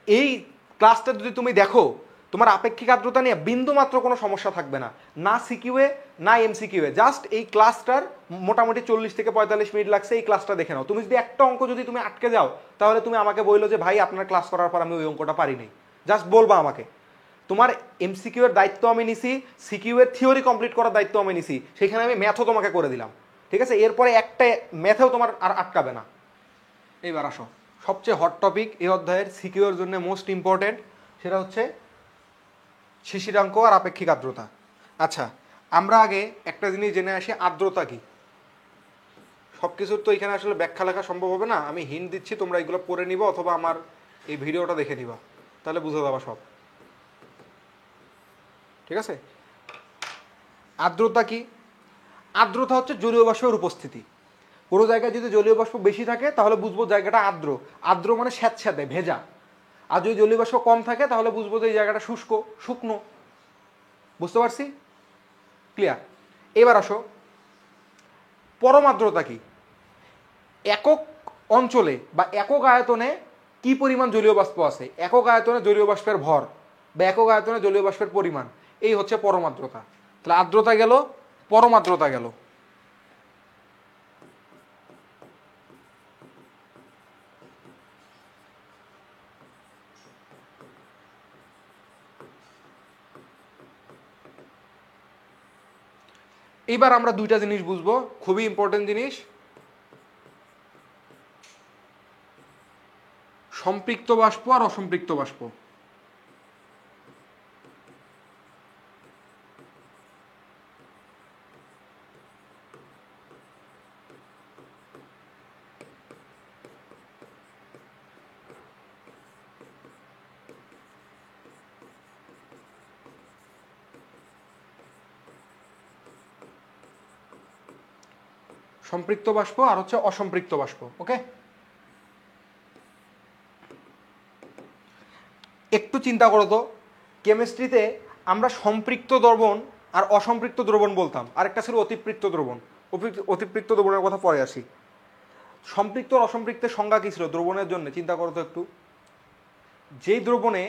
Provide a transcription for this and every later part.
এই ক্লাসটা যদি তুমি দেখো তোমার আপেক্ষিক আর্দ্রতা নিয়ে বিন্দু মাত্র কোনো সমস্যা থাকবে না, না সিকিউএ না এমসিকিউএ। জাস্ট এই ক্লাসটার মোটামুটি 40 থেকে 45 মিনিট লাগছে, এই ক্লাসটা দেখে নাও। তুমি যদি একটা অঙ্ক যদি তুমি আটকে যাও তাহলে তুমি আমাকে বললো যে ভাই আপনার ক্লাস করার পর আমি ওই অঙ্কটা পারিনি, জাস্ট বলবা আমাকে। তোমার এমসিকিউ এর দায়িত্ব আমি নিছি, সিকিউ এর থিওরি কমপ্লিট করার দায়িত্ব আমি নিছি, সেখানে আমি ম্যাথও তোমাকে করে দিলাম, ঠিক আছে? এরপরে একটা ম্যাথেও তোমার আর আটকাবে না। এইবার আসো সবচেয়ে হট টপিক এই অধ্যায়ের, সিকিউ এর জন্য মোস্ট ইম্পর্টেন্ট, সেটা হচ্ছে শিশিরাঙ্ক আর আপেক্ষিক আর্দ্রতা। আচ্ছা, আমরা আগে একটা জিনিস জেনে আসি, আর্দ্রতা কি। সব কিছুর তো এখানে আসলে ব্যাখ্যা লেখা সম্ভব হবে না, আমি হিন্ট দিচ্ছি, তোমরা এগুলো পড়ে নিবা অথবা আমার এই ভিডিওটা দেখে নিবা, তাহলে বুঝে যাবা সব, ঠিক আছে? আর্দ্রতা কি? আর্দ্রতা হচ্ছে জলীয় বাষ্পের উপস্থিতি। কোনো জায়গায় যদি জলীয় বাষ্প বেশি থাকে তাহলে বুঝবো জায়গাটা আর্দ্র। আর্দ্র মানে স্যাঁতস্যাঁতে ভেজা। আর যদি জলীয় বাষ্প কম থাকে তাহলে বুঝবো যে এই জায়গাটা শুষ্ক, শুকনো। বুঝতে পারছি? ক্লিয়ার? এবার আসো, পরম আর্দ্রতা কি? একক অঞ্চলে বা একক আয়তনে কি পরিমাণ জলীয় বাষ্প আছে, একক আয়তনে জলীয় বাষ্পের ভর বা একক আয়তনে জলীয় বাষ্পের পরিমাণ, এই হচ্ছে পরম আর্দ্রতা। তাহলে আর্দ্রতা গেল, পরম আর্দ্রতা গেল। এইবার আমরা দুইটা জিনিস বুঝবো, খুবই ইম্পর্টেন্ট জিনিস, সম্পৃক্ত বাষ্প আর অসম্পৃক্ত বাষ্প। সম্পৃক্ত বাষ্প আর হচ্ছে অসম্পৃক্ত বাষ্প। ওকে, একটু চিন্তা করো তো, কেমিস্ট্রিতে আমরা সম্পৃক্ত দ্রবণ আর অসম্পৃক্ত দ্রবণ বলতাম, আরেকটা ছিল অতিপৃক্ত দ্রবণ। অতিপৃক্ত দ্রবণের কথা পরে আসি। সম্পৃক্ত আর অসম্পৃক্তের সংজ্ঞা কী ছিল দ্রবণের জন্য? চিন্তা করো তো একটু। যেই দ্রবণে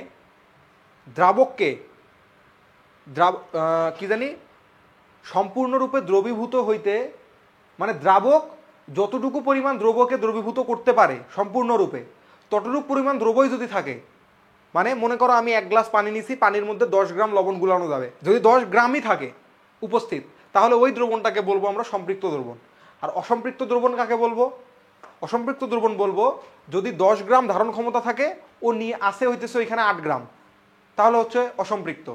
দ্রাবককে কি জানি সম্পূর্ণরূপে দ্রবীভূত হইতে, মানে দ্রাবক যতটুকু পরিমাণ দ্রবকে দ্রবীভূত করতে পারে সম্পূর্ণরূপে, ততটুকু পরিমাণ দ্রবই যদি থাকে, মানে মনে করো আমি 1 গ্লাস পানি নিছি, পানির মধ্যে 10 গ্রাম লবণ গুলানো যাবে, যদি 10 গ্রামই থাকে উপস্থিত, তাহলে ওই দ্রবণটাকে বলবো আমরা সম্পৃক্ত দ্রবণ। আর অসম্পৃক্ত দ্রবণ কাকে বলবো? অসম্পৃক্ত দ্রবণ বলবো যদি 10 গ্রাম ধারণ ক্ষমতা থাকে, ও নিয়ে আসে হইতেছে ওইখানে 8 গ্রাম, তাহলে হচ্ছে অসম্পৃক্ত।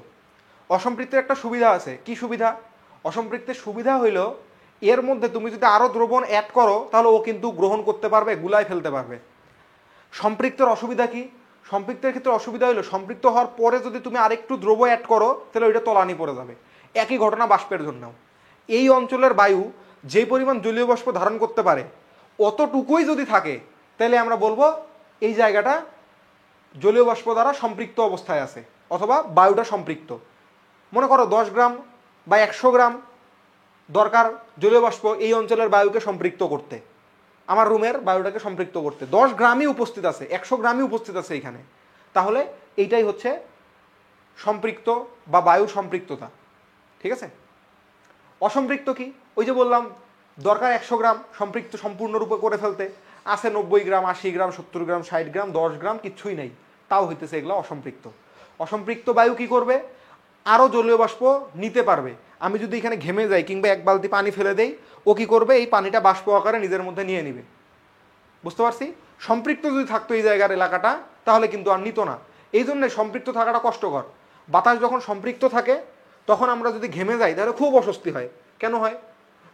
অসম্পৃক্তের একটা সুবিধা আছে, কি সুবিধা? অসম্পৃক্তের সুবিধা হইল এর মধ্যে তুমি যদি আরো দ্রবণ অ্যাড করো তাহলে ও কিন্তু গ্রহণ করতে পারবে, গুলায় ফেলতে পারবে। সম্পৃক্তের অসুবিধা কি? সম্পৃক্তের ক্ষেত্রে অসুবিধা হলো সম্পৃক্ত হওয়ার পরে যদি তুমি আরেকটু দ্রব অ্যাড করো তাহলে ওইটা তলানি পড়ে যাবে। একই ঘটনা বাষ্পের জন্য। এই অঞ্চলের বায়ু যে পরিমাণ জলীয় বাষ্প ধারণ করতে পারে অতটুকুই যদি থাকে, তাহলে আমরা বলবো এই জায়গাটা জলীয় বাষ্প দ্বারা সম্পৃক্ত অবস্থায় আছে, অথবা বায়ুটা সম্পৃক্ত। মনে করো 10 গ্রাম বা 100 গ্রাম দরকার জলীয় বাষ্প এই অঞ্চলের বায়ুকে সম্পৃক্ত করতে, আমার রুমের বায়ুটাকে সম্পৃক্ত করতে 10 গ্রামই উপস্থিত আছে, 100 গ্রামই উপস্থিত আছে এখানে, তাহলে এইটাই হচ্ছে সম্পৃক্ত বা বায়ু সম্পৃক্ততা। ঠিক আছে? অসম্পৃক্ত কি? ওই যে বললাম দরকার 100 গ্রাম সম্পৃক্ত সম্পূর্ণরূপে করে ফেলতে, আছে 90 গ্রাম, 80 গ্রাম, 70 গ্রাম, 60 গ্রাম, 10 গ্রাম কিচ্ছুই নেই, তাও হইতেছে এগুলো অসম্পৃক্ত। অসম্পৃক্ত বায়ু কি করবে? আরও জলীয় বাষ্প নিতে পারবে। আমি যদি এখানে ঘেমে যাই কিংবা 1 বালতি পানি ফেলে দেই, ও কি করবে? এই পানিটা বাষ্প আকারে নিজের মধ্যে নিয়ে নিবে। বুঝতে পারছি? সম্পৃক্ত যদি থাকতো এই জায়গার এলাকাটা তাহলে কিন্তু আর নিত না। এই জন্য সম্পৃক্ত থাকাটা কষ্টকর। বাতাস যখন সম্পৃক্ত থাকে তখন আমরা যদি ঘেমে যাই তাহলে খুব অস্বস্তি হয়। কেন হয়?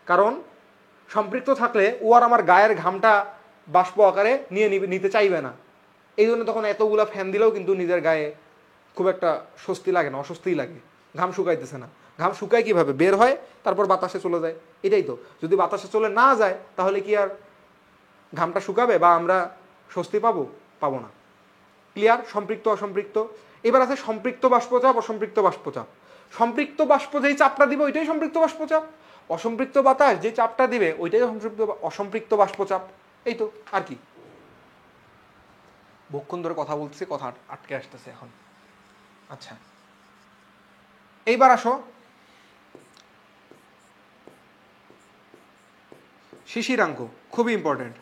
কারণ সম্পৃক্ত থাকলে ও আর আমার গায়ের ঘামটা বাষ্প আকারে নিতে চাইবে না। এই জন্য তখন এতগুলা ফ্যান দিলেও কিন্তু নিজের গায়ে খুব একটা স্বস্তি লাগে না, অস্বস্তিই লাগে। ঘাম শুকাইতেছে না। ঘাম শুকায় কিভাবে? বের হয়, তারপর বাতাসে চলে যায়। এটাই তো। যদি বাতাসে চলে না যায় তাহলে কি আর ঘামটা শুকাবে বা আমরা স্বস্তি পাবো? পাবো না। ক্লিয়ার? সম্পৃক্ত অসম্পৃক্ত। এবার আছে সম্পৃক্ত বাষ্পচাপ, অসম্পৃক্ত বাষ্পচাপ। সম্পৃক্ত বাষ্প যেই চাপটা দিবে ওইটাই সম্পৃক্ত বাষ্পচাপ, অসম্পৃক্ত বাতাস যে চাপটা দিবে ওইটাই অসম্পৃক্ত বাষ্পচাপ। এই তো, আর কি। বহুক্ষণ ধরে কথা বলতেছি, কথা আটকে আসতেছে এখন। আচ্ছা, এইবার আসো শিশিরাঙ্ক, খুবই ইম্পর্টেন্ট।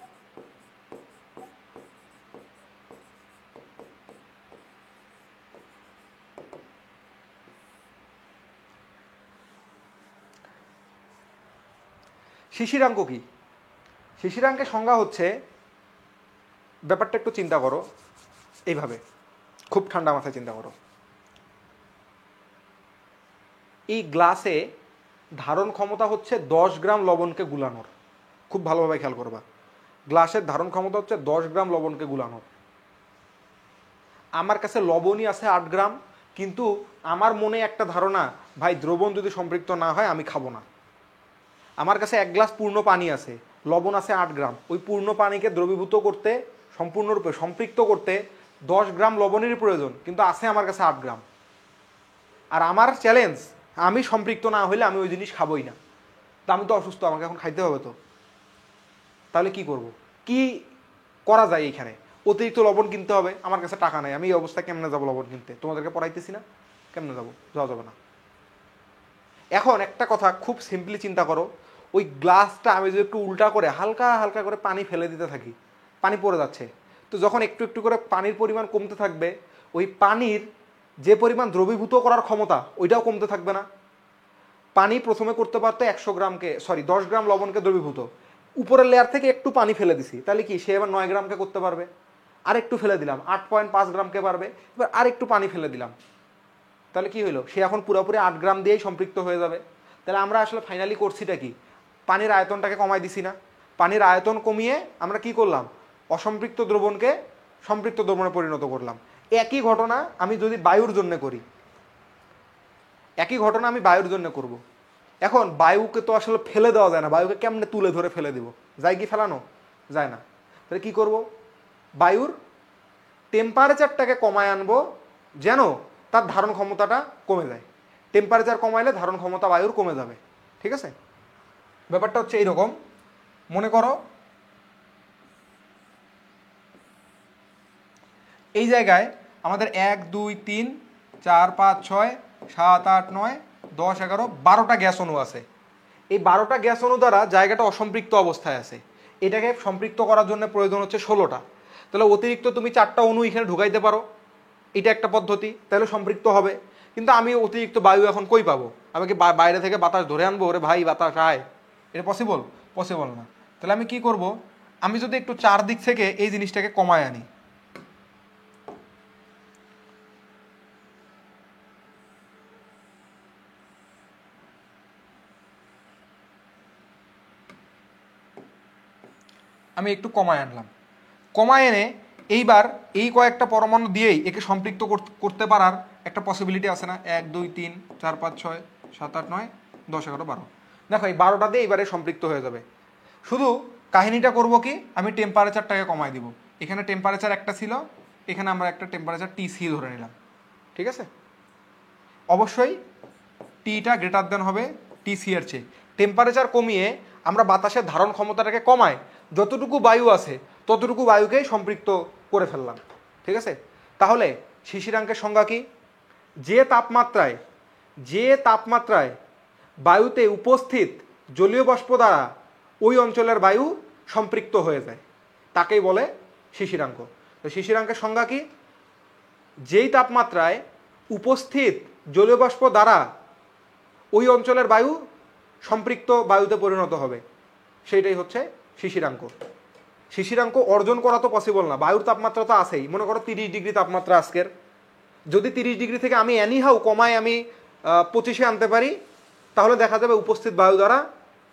শিশিরাঙ্ক কি? শিশিরাঙ্কের সংজ্ঞা হচ্ছে, ব্যাপারটা একটু চিন্তা করো এইভাবে, খুব ঠান্ডা মাথায় চিন্তা করো। এই গ্লাসে ধারণ ক্ষমতা হচ্ছে 10 গ্রাম লবণকে গুলানোর। খুব ভালোভাবে খেয়াল করবা, গ্লাসের ধারণ ক্ষমতা হচ্ছে 10 গ্রাম লবণকে গুলানোর। আমার কাছে লবণই আছে 8 গ্রাম, কিন্তু আমার মনে একটা ধারণা, ভাই দ্রবণ যদি সম্পৃক্ত না হয় আমি খাবো না। আমার কাছে 1 গ্লাস পূর্ণ পানি আছে, লবণ আছে 8 গ্রাম, ওই পূর্ণ পানিকে দ্রবীভূত করতে, সম্পূর্ণরূপে সম্পৃক্ত করতে 10 গ্রাম লবণেরই প্রয়োজন, কিন্তু আছে আমার কাছে 8 গ্রাম। আর আমার চ্যালেঞ্জ, আমি সম্পৃক্ত না হইলে আমি ওই জিনিস খাবোই না। তা আমি তো অসুস্থ, আমাকে এখন খাইতে হবে তো। তাহলে কি করব? কি করা যায় এইখানে? অতিরিক্ত লবণ কিনতে হবে, আমার কাছে টাকা নাই, আমি এই অবস্থায় কেমনে যাবো লবণ কিনতে? তোমাদেরকে পড়াইতেছি না, কেমনে যাবো? যাওয়া যাবে না। এখন একটা কথা খুব সিম্পলি চিন্তা করো, ওই গ্লাসটা আমি যদি একটু উল্টা করে হালকা হালকা করে পানি ফেলে দিতে থাকি, পানি পড়ে যাচ্ছে, তো যখন একটু একটু করে পানির পরিমাণ কমতে থাকবে, ওই পানির যে পরিমাণ দ্রবীভূত করার ক্ষমতা ওইটাও কমতে থাকবে না? পানি প্রথমে করতে পারতো 10 গ্রাম লবণকে দ্রবীভূত, উপরের লেয়ার থেকে একটু পানি ফেলে দিছি, তাহলে কি সে এবার 9 গ্রামকে করতে পারবে? আর একটু ফেলে দিলাম, 8.5 গ্রামকে পারবে, এবার আর একটু পানি ফেলে দিলাম, তাহলে কি হলো? সে এখন পুরোপুরি 8 গ্রাম দিয়েই সম্পৃক্ত হয়ে যাবে। তাহলে আমরা আসলে ফাইনালি করছিটা কি? পানির আয়তনটাকে কমাই দিছি না? পানির আয়তন কমিয়ে আমরা কি করলাম? অসম্পৃক্ত দ্রবণকে সম্পৃক্ত দ্রবণে পরিণত করলাম। একই ঘটনা আমি যদি বায়ুর জন্য করি, একই ঘটনা আমি বায়ুর জন্য করব। এখন বায়ুকে তো আসলে ফেলে দেওয়া যায় না, বায়ুকে কেমনে তুলে ধরে ফেলে দিব? যায় কি ফেলানো? যায় না। তাহলে কি করব? বায়ুর টেম্পারেচারটাকে কমায় আনবো, যেন তার ধারণ ক্ষমতাটা কমে যায়। টেম্পারেচার কমাইলে ধারণ ক্ষমতা বায়ুর কমে যাবে। ঠিক আছে? ব্যাপারটা হচ্ছে এইরকম, মনে করো এই জায়গায় আমাদের 1 2 3 4 5 6 7 8 9 10 11 12টা গ্যাস অণু আছে। এই 12টা গ্যাস অণু দ্বারা জায়গাটা অসম্পৃক্ত অবস্থায় আছে, এটাকে সম্পৃক্ত করার জন্য প্রয়োজন হচ্ছে 16টা। তাহলে অতিরিক্ত তুমি 4টা অণু এখানে ঢুকাইতে পারো, এটা একটা পদ্ধতি, তাহলে সম্পৃক্ত হবে। কিন্তু আমি অতিরিক্ত বায়ু এখন কই পাবো? আমি কি বাইরে থেকে বাতাস ধরে আনবো? ওরে ভাই বাতাস আয়, এটা পসিবল? পসিবল না। তাহলে আমি কি করব? আমি যদি একটু চারদিক থেকে এই জিনিসটাকে কমায় আনি, আমি একটু কমায় আনলাম, কমায় এনে এইবার এই কয়েকটা পরমাণু দিয়েই একে সম্পৃক্ত করতে পারার একটা পসিবিলিটি আছে না? 1 2 3 4 5 6 7 8 9 10 11 12। দেখো এই 12টা দিয়ে এবারে সম্পৃক্ত হয়ে যাবে। শুধু কাহিনীটা করব কি, আমি টেম্পারেচারটাকে কমায় দিব। এখানে টেম্পারেচার একটা ছিল, এখানে আমরা একটা টেম্পারেচার TC ধরে নিলাম। ঠিক আছে? অবশ্যই টিটা গ্রেটার দেন হবে TC এর চেয়ে। টেম্পারেচার কমিয়ে আমরা বাতাসের ধারণ ক্ষমতাটাকে কমায় যতটুকু বায়ু আছে ততটুকু বায়ুকেই সম্পৃক্ত করে ফেললাম। ঠিক আছে? তাহলে শিশিরাঙ্কের সংজ্ঞা কি? যে তাপমাত্রায়, যে তাপমাত্রায় বায়ুতে উপস্থিত জলীয় বাষ্প দ্বারা ওই অঞ্চলের বায়ু সম্পৃক্ত হয়ে যায় তাকেই বলে শিশিরাঙ্ক। তো শিশিরাঙ্কের সংজ্ঞা কি? যেই তাপমাত্রায় উপস্থিত জলীয় বাষ্প দ্বারা ওই অঞ্চলের বায়ু সম্পৃক্ত বায়ুতে পরিণত হবে, সেইটাই হচ্ছে শিশিরাঙ্ক। শিশিরাঙ্ক অর্জন করা তো পসিবল না, বায়ুর তাপমাত্রা তো আছেই। মনে করো 30 ডিগ্রি তাপমাত্রা আজকের, যদি 30 ডিগ্রি থেকে আমি এনিহাউ কমায় আমি 25-এ আনতে পারি, তাহলে দেখা যাবে উপস্থিত বায়ু দ্বারা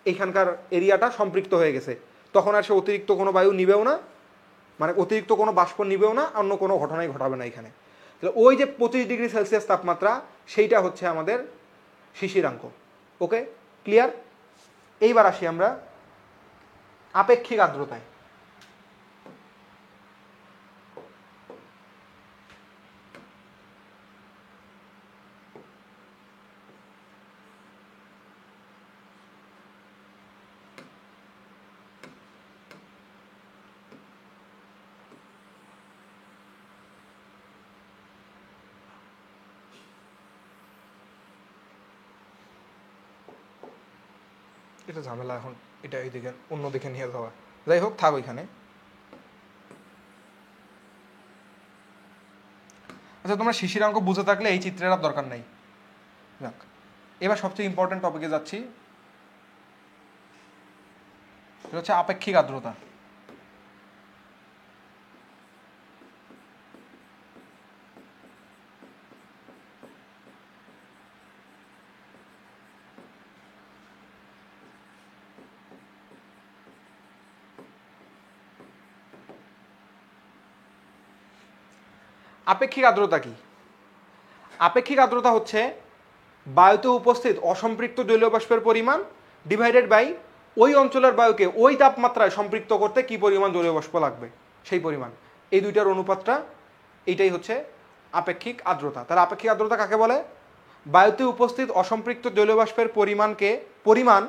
এইখানকার এরিয়াটা সম্পৃক্ত হয়ে গেছে। তখন আর সে অতিরিক্ত কোনো বায়ু নিবেও না, মানে অতিরিক্ত কোনো বাষ্প নিবেও না, অন্য কোনো ঘটনাই ঘটাবে না এখানে। তাহলে ওই যে 25 ডিগ্রি সেলসিয়াস তাপমাত্রা, সেইটা হচ্ছে আমাদের শিশিরাঙ্ক। ওকে, ক্লিয়ার? এইবার আসি আমরা আপেক্ষিক আর্দ্রতায়। এটা ঝামেলা এখন, এটা এইদিকে অন্যদিকে নিয়ে যাওয়া, যাই হোক থাক ওইখানে। আচ্ছা তোমরা শিশিরাঙ্ক বুঝে থাকলে এই চিত্রের আর দরকার নাই। যাক, এবার সবচেয়ে ইম্পর্টেন্ট টপিকে যাচ্ছি, এটা হচ্ছে আপেক্ষিক আর্দ্রতা। আপেক্ষিক আর্দ্রতা কি? আপেক্ষিক আর্দ্রতা হচ্ছে বায়ুতে উপস্থিত অসম্পৃক্ত জলীয় বাষ্পের পরিমাণ ডিভাইডেড বাই ওই অঞ্চলের বায়ুকে ওই তাপমাত্রায় সম্পৃক্ত করতে কি পরিমাণ জলীয় বাষ্প লাগবে সেই পরিমাণ, এই দুইটার অনুপাতটা, এইটাই হচ্ছে আপেক্ষিক আর্দ্রতা। তাহলে আপেক্ষিক আর্দ্রতা কাকে বলে? বায়ুতে উপস্থিত অসম্পৃক্ত জলীয় বাষ্পের পরিমাণ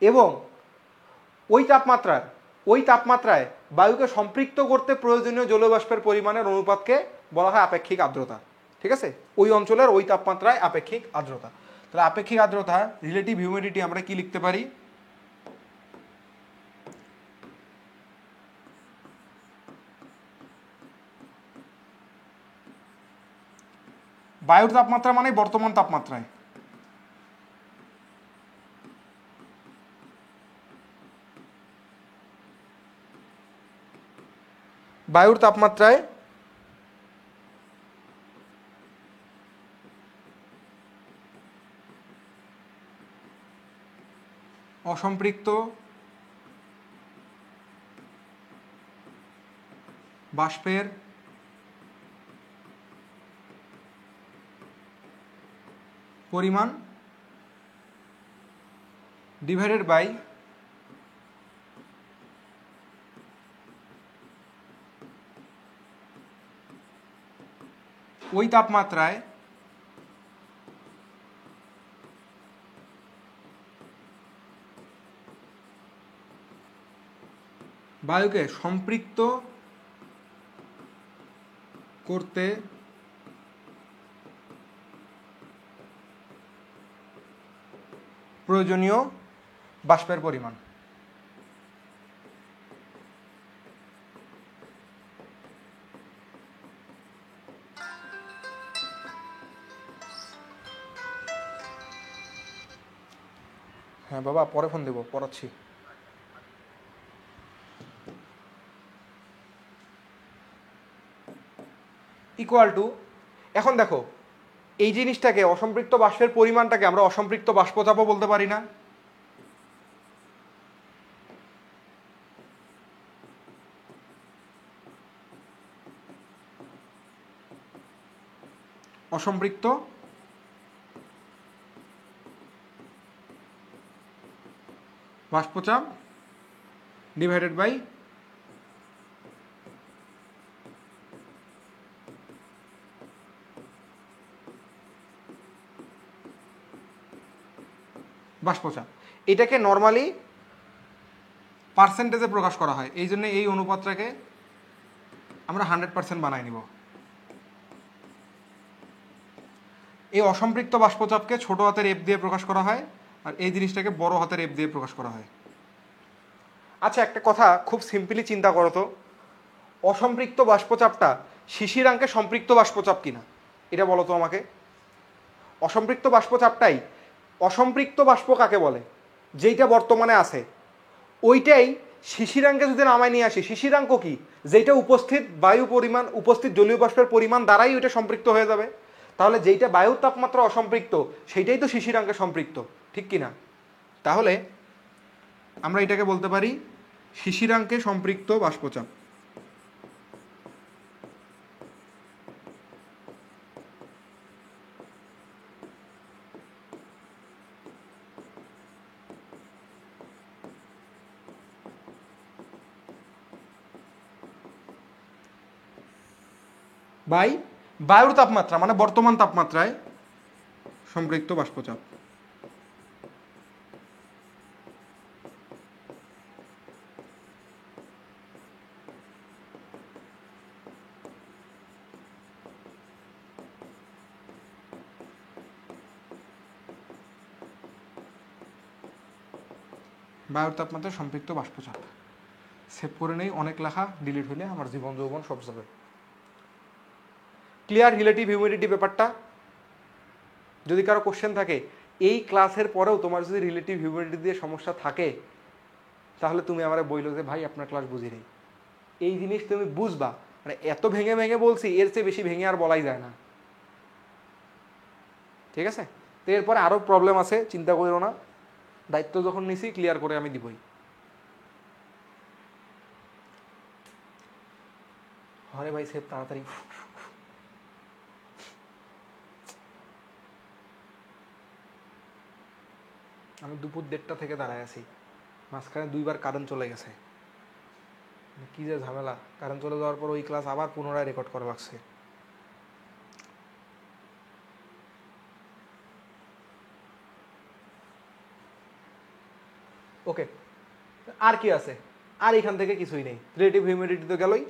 এবং ওই তাপমাত্রায় বায়ুকে সম্পৃক্ত করতে প্রয়োজনীয় জলীয় বাষ্পের পরিমাণের অনুপাতকে বলা হয় আপেক্ষিক আর্দ্রতা। ঠিক আছে, ওই অঞ্চলের ওই তাপমাত্রায় আপেক্ষিক আর্দ্রতা। তাহলে আপেক্ষিক আর্দ্রতা রিলেটিভ হিউমিডিটি আমরা কি লিখতে পারি? বায়ুর তাপমাত্রা মানে বর্তমান তাপমাত্রায়, বায়ুর তাপমাত্রায় অসম্পৃক্ত বাষ্পের পরিমাণ ডিভাইডেড বাই ওই তাপমাত্রায় বায়ুকে সম্পৃক্ত করতে প্রয়োজনীয় বাষ্পের পরিমাণ। হ্যাঁ বাবা, পরে ফোন দেবো, পড়াচ্ছি। ইকুয়াল টু, এখন দেখো এই জিনিসটাকে অসম্পৃক্ত বাষ্পের পরিমাণটাকে আমরা অসম্পৃক্ত বাষ্পচাপও বলতে পারি না? অসম্পৃক্ত বাষ্পচাপ ডিভাইডেড বাই বাষ্পচাপ। এটাকে নর্মালি পার্সেন্টেজে প্রকাশ করা হয়, এই জন্য এই অনুপাতটাকে আমরা 100% বানাই নিব। এই অসম্পৃক্ত বাষ্পচাপকে ছোট হাতের এফ দিয়ে প্রকাশ করা হয়, আর এই জিনিসটাকে বড় হাতের এফ দিয়ে প্রকাশ করা হয়। আচ্ছা একটা কথা খুব সিম্পলি চিন্তা করো তো, অসম্পৃক্ত বাষ্পচাপটা শিশিরাঙ্কে সম্পৃক্ত বাষ্পচাপ কিনা এটা বলো তো আমাকে। অসম্পৃক্ত বাষ্পচাপটাই, অসম্পৃক্ত বাষ্প কাকে বলে? যেইটা বর্তমানে আছে ওইটাই শিশিরাঙ্কে যদি নামায় নিয়ে আসি, শিশিরাঙ্ক কি? যেটা উপস্থিত বায়ু পরিমাণ, উপস্থিত জলীয় বাষ্পের পরিমাণ দ্বারাই ওইটা সম্পৃক্ত হয়ে যাবে। তাহলে যেইটা বায়ুর তাপমাত্রা অসম্পৃক্ত সেইটাই তো শিশিরাঙ্কে সম্পৃক্ত, ঠিক কিনা? তাহলে আমরা এটাকে বলতে পারি শিশিরাঙ্কে সম্পৃক্ত বাষ্পচাপ। বাই বায়ুর তাপমাত্রা মানে বর্তমান তাপমাত্রায় সম্পৃক্ত বাষ্পচাপ। বায়ুর তাপমাত্রা সম্পৃক্ত বাষ্পচাপ। সেভ করে নেই, অনেক লেখা ডিলিট হলে আমার জীবন যৌবন সব যাবে। ক্লিয়ার রিলেটিভ হিউমিডিটি ব্যাপারটা? যদি কারো কোশ্চেন থাকে এই ক্লাসের পরেও তোমার যদি রিলেটিভ হিউমিডিটি দিয়ে সমস্যা থাকে তাহলে তুমি আমার বইলো যে ভাই আপনার ক্লাস বুঝি নেই। এই জিনিস তুমি বুঝবা, মানে এত ভেঙে ভেঙে বলছি, এর চেয়ে বেশি ভেঙে আর বলাই যায় না। ঠিক আছে, তো এরপরে আরও প্রবলেম আছে, চিন্তা করো না, দায়িত্ব যখন নিছি ক্লিয়ার করে আমি দিবই। আরে ভাই সেভ তাড়াতাড়ি। আমি দুপুর 1:30 থেকে দাঁড়ায় আছি, মাঝখানে 2বার কারেন্ট চলে গেছে, কি যে ঝামেলা। কারেন্ট চলে যাওয়ার পর ওই ক্লাস আবার পুনরায় রেকর্ড করা লাগছে। ওকে, আর কি আছে? আর এখান থেকে কিছুই নেই, রিলেটিভ হিউমিডিটি তো গেলই।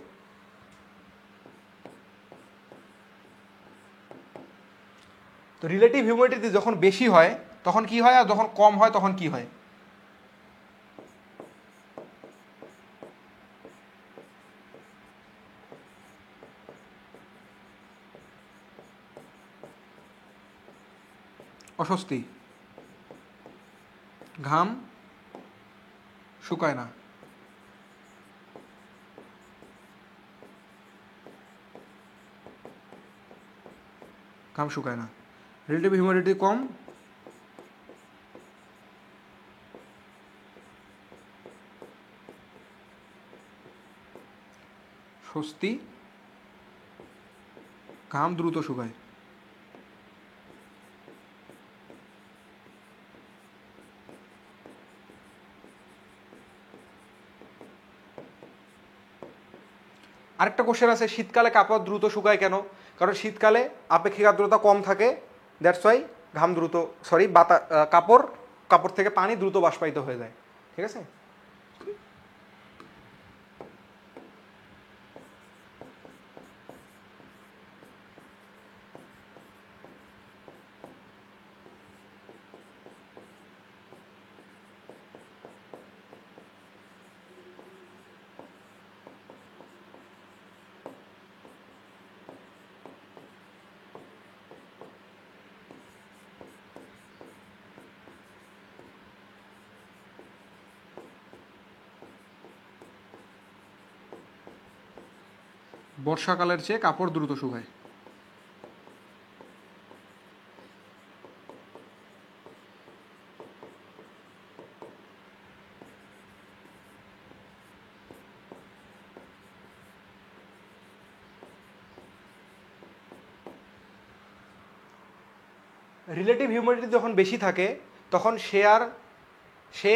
তো রিলেটিভ হিউমিডিটি যখন বেশি হয় তখন কি হয়, আর যখন কম হয় তখন কি হয়? অস্বস্তি, ঘাম শুকায় না, ঘাম শুকায় না। রিলেটিভ হিউমিডিটি কম, স্বস্তি, ঘাম দ্রুত শুকায়। আরেকটা কোশ্চেন আছে, শীতকালে কাপড় দ্রুত শুকায় কেন? কারণ শীতকালে আপেক্ষিক আর্দ্রতা কম থাকে, দ্যাটস ওয়াই ঘাম দ্রুত, সরি কাপড় থেকে পানি দ্রুত বাষ্পায়িত হয়ে যায়। ঠিক আছে, বর্ষাকালের চেয়ে কাপড় দ্রুত শুকায়। রিলেটিভ হিউমিডিটি যখন বেশি থাকে তখন সে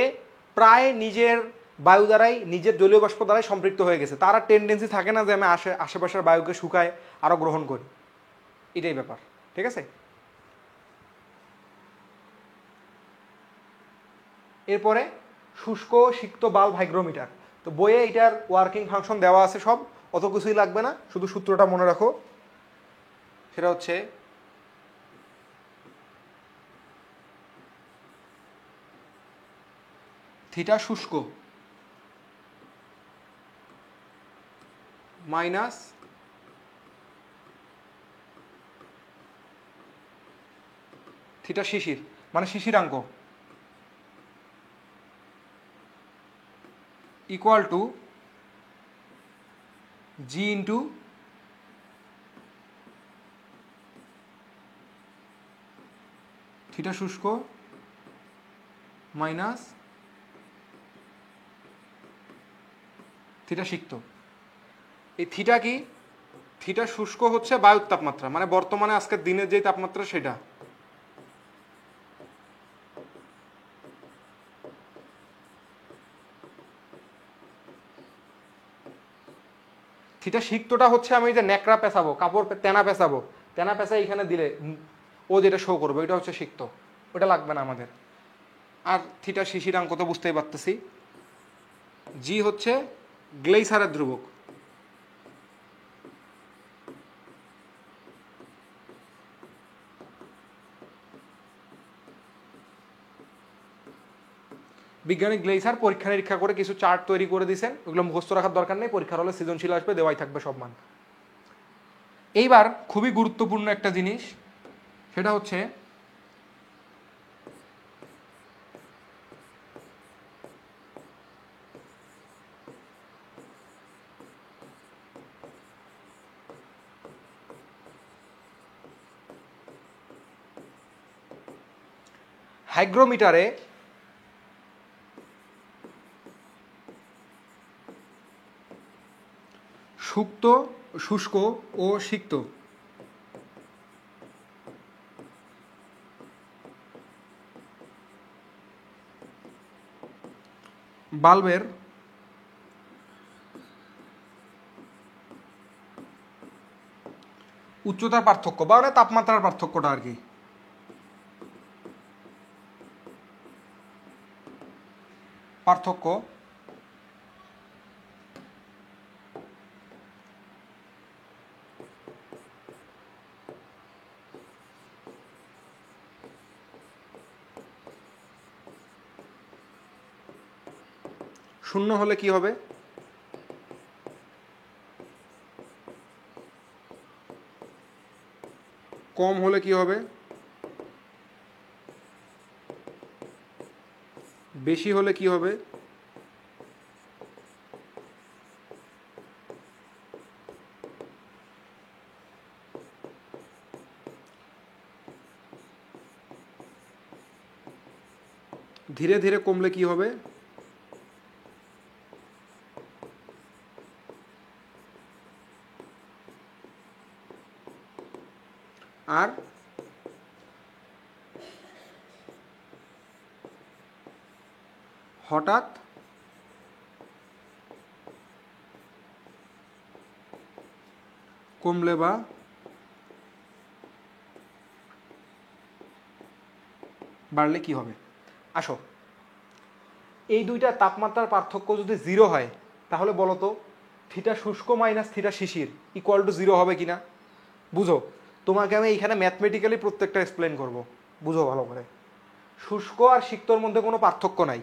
প্রায় নিজের বায়ু দ্বারাই, নিজের জলীয় বাষ্প দ্বারাই সম্পৃক্ত হয়ে গেছে। তার আর টেন্ডেন্সি থাকে না যে আমি আশেপাশের বায়ুকে শুকায় আরও গ্রহণ করি, এটাই ব্যাপার। ঠিক আছে, এরপরে শুষ্ক সিক্ত বাল্ব হাইগ্রোমিটার। তো বইয়ে এটার ওয়ার্কিং ফাংশন দেওয়া আছে সব, অত কিছুই লাগবে না, শুধু সূত্রটা মনে রাখো। সেটা হচ্ছে থিটা শুষ্ক মাইনাস থিটা শিশির, মানে শিশিরাঙ্ক, equal to G into theta শুষ্ক মাইনাস থিটা সিক্ত। এই থিটা কি? থিটা শুষ্ক হচ্ছে বায়ুর তাপমাত্রা, মানে বর্তমানে আজকের দিনের যে তাপমাত্রা সেটা। থিটা সিক্তটা হচ্ছে আমি যে ন্যাকড়া পেঁচাবো, কাপড় তেনা পেঁচাবো, তেনা পেঁচা এখানে দিলে ও যেটা শো করবে ওইটা হচ্ছে সিক্ত, ওটা লাগবে না আমাদের। আর থিটা শিশিরাঙ্ক তো বুঝতেই পারতেছি। জি হচ্ছে গ্লেইসারের ধ্রুবক, বিজ্ঞানী গ্লেইসার পরীক্ষা নিরীক্ষা করে কিছু চার্ট তৈরি করে দিয়েছেন, ওগুলো মুখস্থ রাখার দরকার নেই, পরীক্ষার হলে সৃজনশীল আসবে, দেওয়াই থাকবে সব মান। এইবার খুবই গুরুত্বপূর্ণ একটা জিনিস, সেটা হচ্ছে হাইগ্রোমিটারে শুষ্ক ও সিক্ত বাল্বের উচ্চতার পার্থক্য বা মানে তাপমাত্রার পার্থক্যটা আর কি, পার্থক্য শূন্য হলে কি হবে? কম হলে কি হবে? বেশি হলে কি হবে? ধীরে ধীরে কমলে কি হবে? আর হঠাৎ কমলে বা বাড়লে কি হবে? আসো, এই দুইটা তাপমাত্রার পার্থক্য যদি জিরো হয় তাহলে বলো তো থিটা শুষ্ক মাইনাস থিটা শিশির ইকুয়াল টু জিরো হবে কিনা? বুঝো, তোমাকে আমি এইখানে ম্যাথমেটিক্যালি প্রত্যেকটা এক্সপ্লেন করব, বুঝো ভালো করে। শুষ্ক আর সিক্তর মধ্যে কোনো পার্থক্য নাই,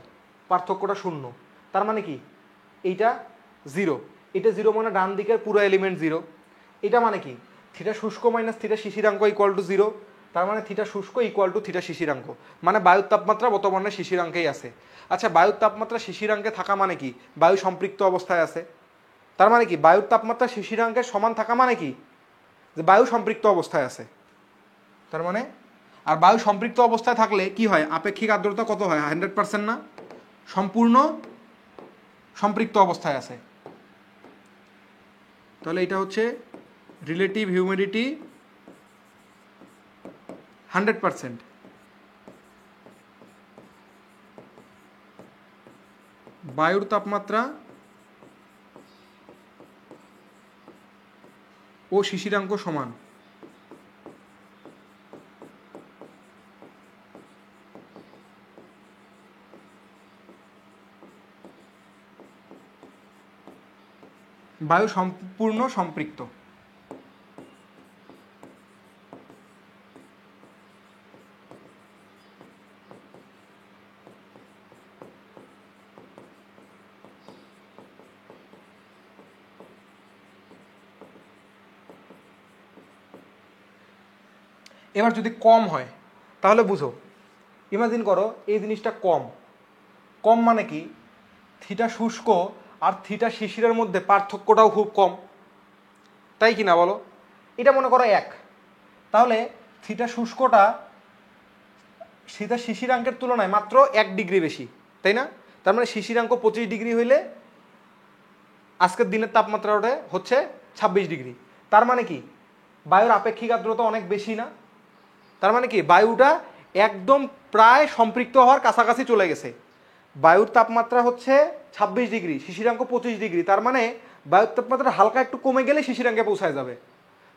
পার্থক্যটা শূন্য। তার মানে কি? এইটা জিরো, এটা জিরো মানে ডান দিকের পুরো এলিমেন্ট জিরো। এটা মানে কি? থিটা শুষ্ক মাইনাস থিটা শিশিরাঙ্ক ইকুয়াল টু জিরো, তার মানে থিটা শুষ্ক ইকুয়াল টু থিটা শিশিরাঙ্ক, মানে বায়ুর তাপমাত্রা বর্তমানে শিশিরাঙ্কেই আছে। আচ্ছা, বায়ুর তাপমাত্রা শিশিরাঙ্কে থাকা মানে কি? বায়ু সম্পৃক্ত অবস্থায় আছে। তার মানে কি? বায়ুর তাপমাত্রা শিশিরাঙ্কের সমান থাকা মানে কি? যে বায়ু সম্পৃক্ত অবস্থায় আছে। তার মানে আর বায়ু সম্পৃক্ত অবস্থায় থাকলে কি হয়? আপেক্ষিক আর্দ্রতা কত হয়? 100% না? সম্পূর্ণ সম্পৃক্ত অবস্থায় আছে। তাহলে এটা হচ্ছে রিলেটিভ হিউমিডিটি 100%। বায়ুর তাপমাত্রা ও শিশিরাঙ্ক সমান। বায়ু সম্পূর্ণ সম্পৃক্ত। এবার যদি কম হয় তাহলে বুঝো, ইমাজিন করো এই জিনিসটা কম। কম মানে কি? থিটা শুষ্ক আর থিটা শিশিরের মধ্যে পার্থক্যটাও খুব কম, তাই কি না বলো? এটা মনে করো 1, তাহলে থিটা শুষ্কটা থিটা শিশিরাঙ্কের তুলনায় মাত্র 1 ডিগ্রি বেশি, তাই না? তার মানে শিশিরাঙ্ক 25 ডিগ্রি হইলে আজকের দিনের তাপমাত্রা ওটা হচ্ছে 26 ডিগ্রি। তার মানে কি? বায়ুর আপেক্ষিক আর্দ্রতা অনেক বেশি না? তার মানে কি? বায়ুটা একদম প্রায় সম্পৃক্ত হওয়ার কাছাকাছি চলে গেছে। বায়ুর তাপমাত্রা হচ্ছে 26 ডিগ্রি, শিশিরাঙ্ক 25 ডিগ্রি, তার মানে বায়ুর তাপমাত্রা হালকা একটু কমে গেলে শিশিরাঙ্কে পৌঁছায় যাবে।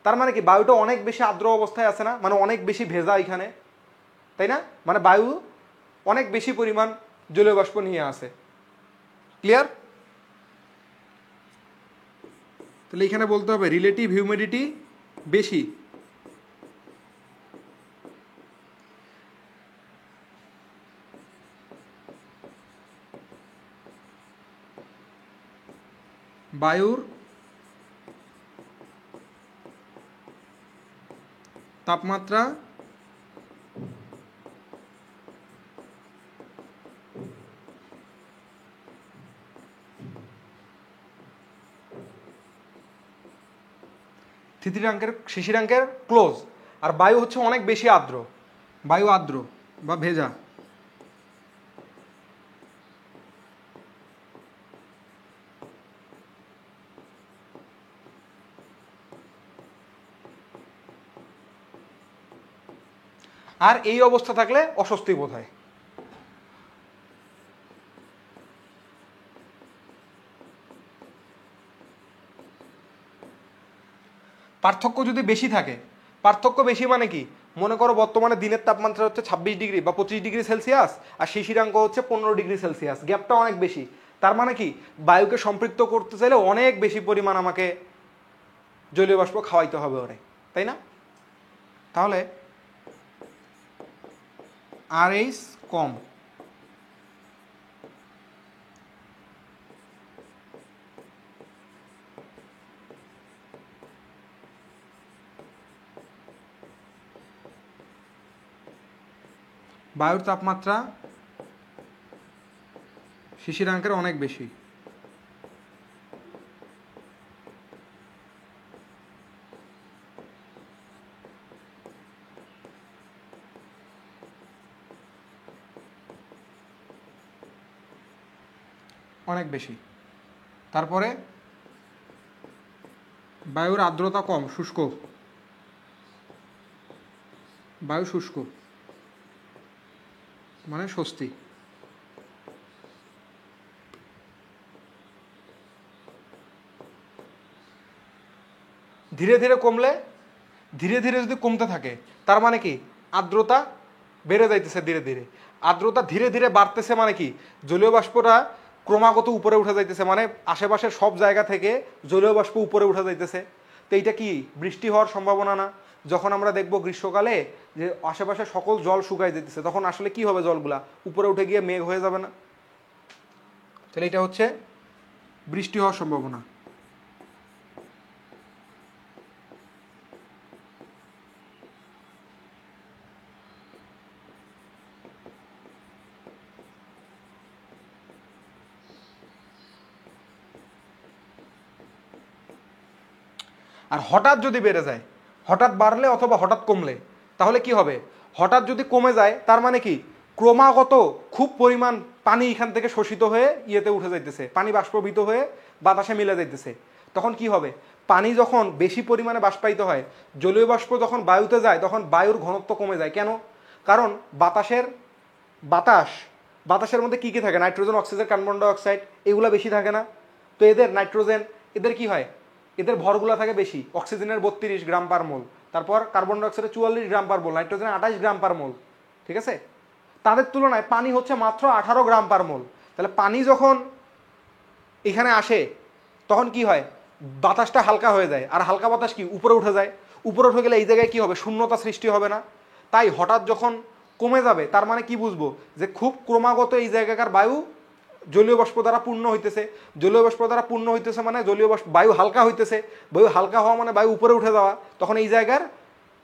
তার মানে কি? বায়ুটা অনেক বেশি আর্দ্র অবস্থায় আছে না? মানে অনেক বেশি ভেজা এখানে, তাই না? মানে বায়ু অনেক বেশি পরিমাণ জলীয় বাষ্প নিয়ে আসে। ক্লিয়ার? তাহলে এখানে বলতে হবে রিলেটিভ হিউমিডিটি বেশি। বায়ুর তাপমাত্রা স্থিতিরাঙ্কের শিশিরাঙ্কের ক্লোজ, আর বায়ু হচ্ছে অনেক বেশি আর্দ্র, বায়ু আর্দ্র বা ভেজা। আর এই অবস্থা থাকলে অস্বস্তি বোধ হয়। পার্থক্য যদি বেশি থাকে, পার্থক্য বেশি মানে কি, মনে করো বর্তমানে দিনের তাপমাত্রা হচ্ছে 26 ডিগ্রি বা 25 ডিগ্রি সেলসিয়াস, আর শিশিরাঙ্ক হচ্ছে 15 ডিগ্রি সেলসিয়াস, গ্যাপটা অনেক বেশি। তার মানে কি, বায়ুকে সম্পৃক্ত করতে চাইলে অনেক বেশি পরিমাণ আমাকে জলীয় বাষ্প খাওয়াইতে হবে ওরে, তাই না? তাহলে আরএইচ কম, বায়ুর তাপমাত্রা শিশিরাঙ্কের অনেক বেশি। অনেক বেশি। তারপরে বায়ুর আর্দ্রতা কম, শুষ্ক, বায়ু শুষ্ক মানে স্বস্তি। ধীরে ধীরে কমলে, ধীরে ধীরে যদি কমতে থাকে তার মানে কি, আর্দ্রতা বেড়ে যাইতেছে ধীরে ধীরে। আর্দ্রতা ধীরে ধীরে বাড়তেছে মানে কি, জলীয় বাষ্পটা ক্রমাগত উপরে উঠে যাইতেছে, মানে আশেপাশের সব জায়গা থেকে জলীয় বাষ্প উপরে উঠে যাইতেছে। তো এইটা কি বৃষ্টি হওয়ার সম্ভাবনা না? যখন আমরা দেখব গ্রীষ্মকালে যে আশেপাশে সকল জল শুকাই যেতেছে, তখন আসলে কি হবে, জলগুলা উপরে উঠে গিয়ে মেঘ হয়ে যাবে না? তাহলে এটা হচ্ছে বৃষ্টি হওয়ার সম্ভাবনা। আর হঠাৎ যদি বেড়ে যায়, হঠাৎ বাড়লে অথবা হঠাৎ কমলে, তাহলে কি হবে? হঠাৎ যদি কমে যায় তার মানে কি, ক্রমাগত খুব পরিমাণ পানি এখান থেকে শোষিত হয়ে ইয়েতে উঠে যাইতেছে, পানি বাষ্পীভূত হয়ে বাতাসে মিলে যাইতেছে। তখন কি হবে, পানি যখন বেশি পরিমাণে বাষ্পায়িত হয়, জলীয় বাষ্প যখন বায়ুতে যায়, তখন বায়ুর ঘনত্ব কমে যায়। কেন? কারণ বাতাসের মধ্যে কি কি থাকে, nitrogen, oxygen, carbon die oxide, এগুলো বেশি থাকে না? তো এদের নাইট্রোজেন, এদের কি হয়, এদের ভরগুলো থাকে বেশি। অক্সিজেনের 32 গ্রাম পার মোল, তারপর কার্বন ডাই অক্সাইডের 44 গ্রাম পার মোল, নাইট্রোজেনের 28 গ্রাম পার মোল, ঠিক আছে? তাদের তুলনায় পানি হচ্ছে মাত্র 18 গ্রাম পার মোল। তাহলে পানি যখন এখানে আসে তখন কি হয়, বাতাসটা হালকা হয়ে যায়, আর হালকা বাতাস কি উপরে উঠে যায়। উপরে উঠে গেলে এই জায়গায় কি হবে, শূন্যতা সৃষ্টি হবে না? তাই হঠাৎ যখন কমে যাবে তার মানে কি বুঝবো, যে খুব ক্রমাগত এই জায়গাকার বায়ু জলীয় বাষ্প দ্বারা পূর্ণ হইতেছে। জলীয় বাষ্প দ্বারা পূর্ণ হইতেছে মানে জলীয় বাষ্প, বায়ু হালকা হইতেছে, বায়ু হালকা হওয়া মানে বায়ু উপরে উঠে যাওয়া। তখন এই জায়গার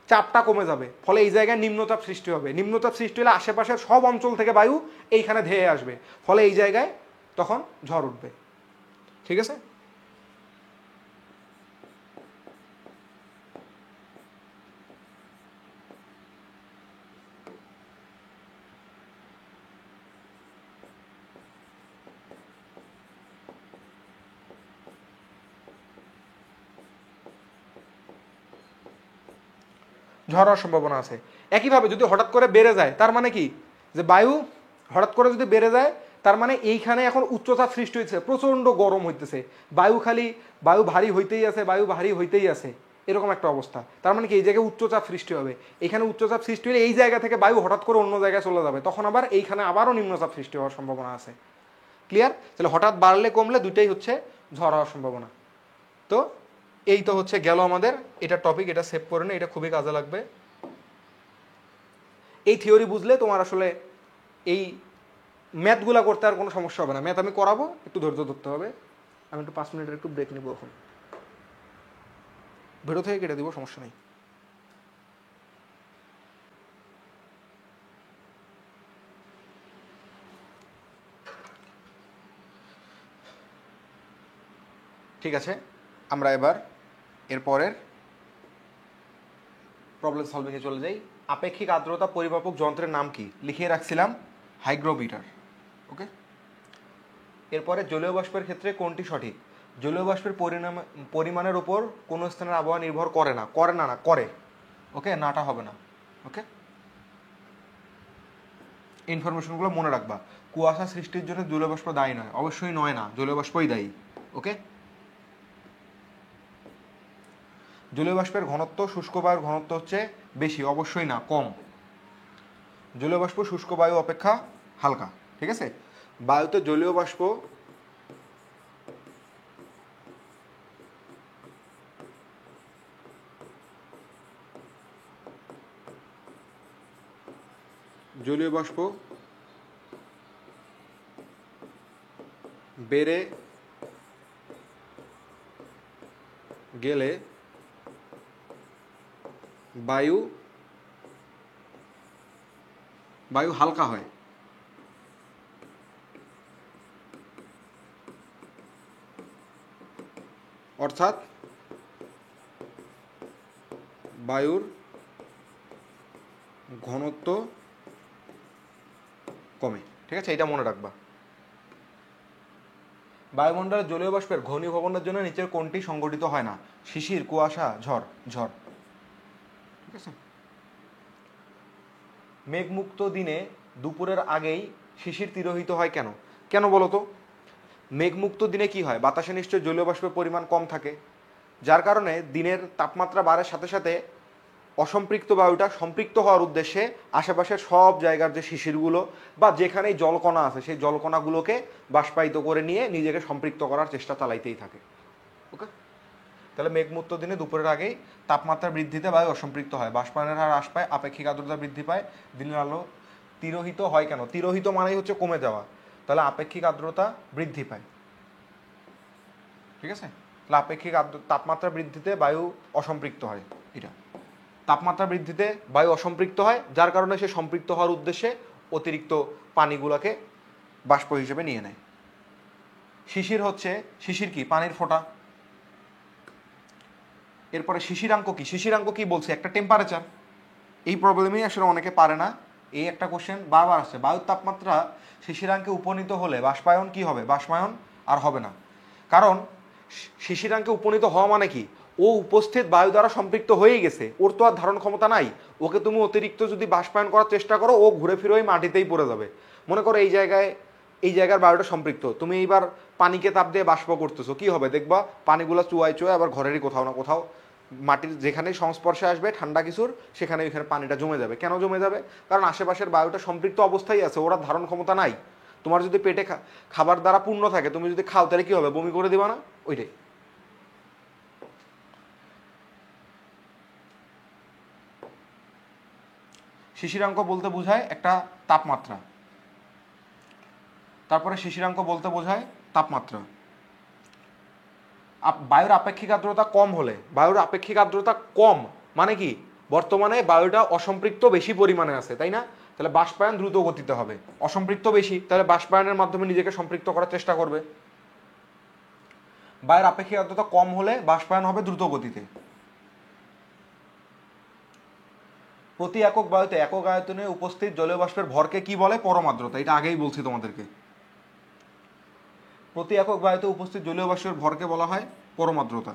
চাপটা কমে যাবে, ফলে এই জায়গায় নিম্নচাপ সৃষ্টি হবে। নিম্নচাপ সৃষ্টি হলে আশেপাশের সব অঞ্চল থেকে বায়ু এইখানে ধেয়ে আসবে, ফলে এই জায়গায় তখন ঝড় উঠবে। ঠিক আছে? ঝড় হওয়ার সম্ভাবনা আছে। একইভাবে যদি হঠাৎ করে বেড়ে যায় তার মানে কি, যে বায়ু হঠাৎ করে যদি বেড়ে যায় তার মানে এইখানে এখন উচ্চচাপ সৃষ্টি হয়েছে, প্রচন্ড গরম হইতেছে, বায়ু ভারী হইতেই আছে, বায়ু ভারী হইতেই আছে, এরকম একটা অবস্থা। তার মানে কি, এই জায়গায় উচ্চচাপ সৃষ্টি হবে। এখানে উচ্চচাপ সৃষ্টি হলে এই জায়গা থেকে বায়ু হঠাৎ করে অন্য জায়গায় চলে যাবে, তখন আবার এইখানে আবারও নিম্নচাপ সৃষ্টি হওয়ার সম্ভাবনা আছে। ক্লিয়ার? তাহলে হঠাৎ বাড়লে কমলে দুইটাই হচ্ছে ঝড় হওয়ার সম্ভাবনা। তো এই তো হচ্ছে গেল আমাদের এটা টপিক, এটা সেভ করে নে, এটা খুবই কাজে লাগবে। এই থিওরি বুঝলে তোমার আসলে এই ম্যাথগুলা করতে আর কোনো সমস্যা হবে না। ম্যাথ আমি করাবো, একটু ধৈর্য ধরতে হবে। আমি একটু 5 মিনিটের একটু ব্রেক নিব এখন, ভিডিও থেকে কেটে দিব, সমস্যা নেই। ঠিক আছে, আমরা এবার এরপরের প্রবলেম সলভিংয়ে চলে যাই। আপেক্ষিক আর্দ্রতা পরিমাপক যন্ত্রের নাম কি? লিখিয়ে রাখছিলাম হাইগ্রোমিটার। ওকে, এরপরে জলীয় বাষ্পের ক্ষেত্রে কোনটি সঠিক? জলীয় বাষ্পের পরিমাণের উপর কোনো স্থানের আবহাওয়া নির্ভর করে না। করে না, না করে। ওকে, নাটা হবে না। ওকে, ইনফরমেশনগুলো মনে রাখবা। কুয়াশা সৃষ্টির জন্য জলীয় বাষ্প দায়ী নয়, অবশ্যই নয় না, জলীয় বাষ্পই দায়ী। ওকে, জলীয় বাষ্পের ঘনত্ব শুষ্ক বায়ুর ঘনত্ব হচ্ছে বেশি, অবশ্যই না, কম। জলীয় বাষ্প শুষ্ক বায়ু অপেক্ষা হালকা। ঠিক আছে, বায়ুতে জলীয় বাষ্প বেড়ে গেলে বায়ু হালকা হয়। অর্থাৎ বায়ুর ঘনত্ব কমে। ঠিক আছে, এটা মনে রাখবা। বায়ুমণ্ডলের জলীয় বাষ্পের ঘনীভবনের জন্য নিচের কোনটি সংঘটিত হয় না? শিশির, কুয়াশা, ঝড়। ঝড়। ঠিক আছে, মেঘমুক্ত দিনে দুপুরের আগেই শিশির তিরোহিত হয় কেন? কেন বলো তো? মেঘমুক্ত দিনে কি হয়? বাতাসে নিশ্চয় জলীয় বাষ্পের পরিমাণ কম থাকে, যার কারণে দিনের তাপমাত্রা বাড়ার সাথে সাথে অসম্পৃক্ত বায়ুটা সম্পৃক্ত হওয়ার উদ্দেশ্যে আশেপাশের সব জায়গার যে শিশিরগুলো বা যেখানেই জলকণা আছে সেই জলকণাগুলোকে বাষ্পায়িত করে নিয়ে নিজেকে সম্পৃক্ত করার চেষ্টা চালাইতেই থাকে। ওকে, তাহলে মেঘমুক্ত দিনে দুপুরের আগেই তাপমাত্রা বৃদ্ধিতে বায়ু অসম্পৃক্ত হয়, বাষ্পায়নের হার হ্রাস পায়, আপেক্ষিক আর্দ্রতা বৃদ্ধি পায়, দিনের আলো তিরোহিত হয় কেন? তিরোহিত মানেই হচ্ছে কমে যাওয়া, তাহলে আপেক্ষিক আর্দ্রতা বৃদ্ধি পায়। ঠিক আছে, তাহলে আপেক্ষিক তাপমাত্রা বৃদ্ধিতে বায়ু অসম্পৃক্ত হয়। এটা তাপমাত্রা বৃদ্ধিতে বায়ু অসম্পৃক্ত হয়, যার কারণে সে সম্পৃক্ত হওয়ার উদ্দেশ্যে অতিরিক্ত পানিগুলোকে বাষ্প হিসেবে নিয়ে নেয়। শিশির কি? পানির ফোঁটা। এরপরে শিশিরাঙ্ক কি? শিশিরাঙ্ক কি বলছে? একটা টেম্পারেচার। এই প্রবলেমই আসলে অনেকে পারে না, এই একটা কোশ্চেন বারবার আসছে। বায়ুর তাপমাত্রা শিশিরাঙ্কে উপনীত হলে বাষ্পায়ন কি হবে? বাষ্পায়ন আর হবে না, কারণ শিশিরাঙ্কে উপনীত হওয়া মানে কি? ও উপস্থিত বায়ু দ্বারা সম্পৃক্ত হয়েই গেছে, ওর তো আর ধারণ ক্ষমতা নাই। ওকে তুমি অতিরিক্ত যদি বাষ্পায়ন করার চেষ্টা করো, ও ঘুরে ফিরে ওই মাটিতেই পড়ে যাবে। মনে করো এই জায়গার বায়ুটা সম্পৃক্ত, তুমি এইবার পানিকে তাপ দিয়ে বাষ্প করতেছো, কি হবে দেখবা? পানিগুলো চুয়ায় আবার ঘরেরই কোথাও না কোথাও মাটির যেখানেই সংস্পর্শে আসবে ঠান্ডা কিছুর, সেখানে ওইখানে পানিটা জমে যাবে। কেন জমে যাবে? কারণ আশেপাশের বায়ুটা সম্পৃক্ত অবস্থায় আছে, ওরা ধারণ ক্ষমতা নাই। তোমার যদি পেটে খাবার দ্বারা পূর্ণ থাকে, তুমি যদি খাও তাহলে কি হবে? বমি করে দিবা না? ওইটাই। শিশিরাঙ্ক বলতে বোঝায় একটা তাপমাত্রা, তারপরে শিশিরাঙ্ক বলতে বোঝায় তাপমাত্রা। বায়ুর আপেক্ষিক আর্দ্রতা কম হলে, বায়ুর আপেক্ষিক আর্দ্রতা কম মানে কি? বর্তমানে বায়ুটা অসম্পৃক্ত বেশি পরিমাণে আছে, তাই না? তাহলে বাষ্পায়ন দ্রুত গতিতে হবে। অসম্পৃক্ত বেশি, তাহলে বাষ্পায়নের মাধ্যমে নিজেকে সম্পৃক্ত করার চেষ্টা করবে। বায়ুর আপেক্ষিক আর্দ্রতা কম হলে বাষ্পায়ন হবে দ্রুত গতিতে। প্রতি একক বায়ুতে একক আয়তনে উপস্থিত জলীয় বাষ্পের ভরকে কি বলে? পরম আর্দ্রতা। এটা আগেই বলছি তোমাদেরকে। প্রতি একক বায়ুতে উপস্থিত জলীয় বাষ্পের ভরকে বলা হয় পরম আর্দ্রতা।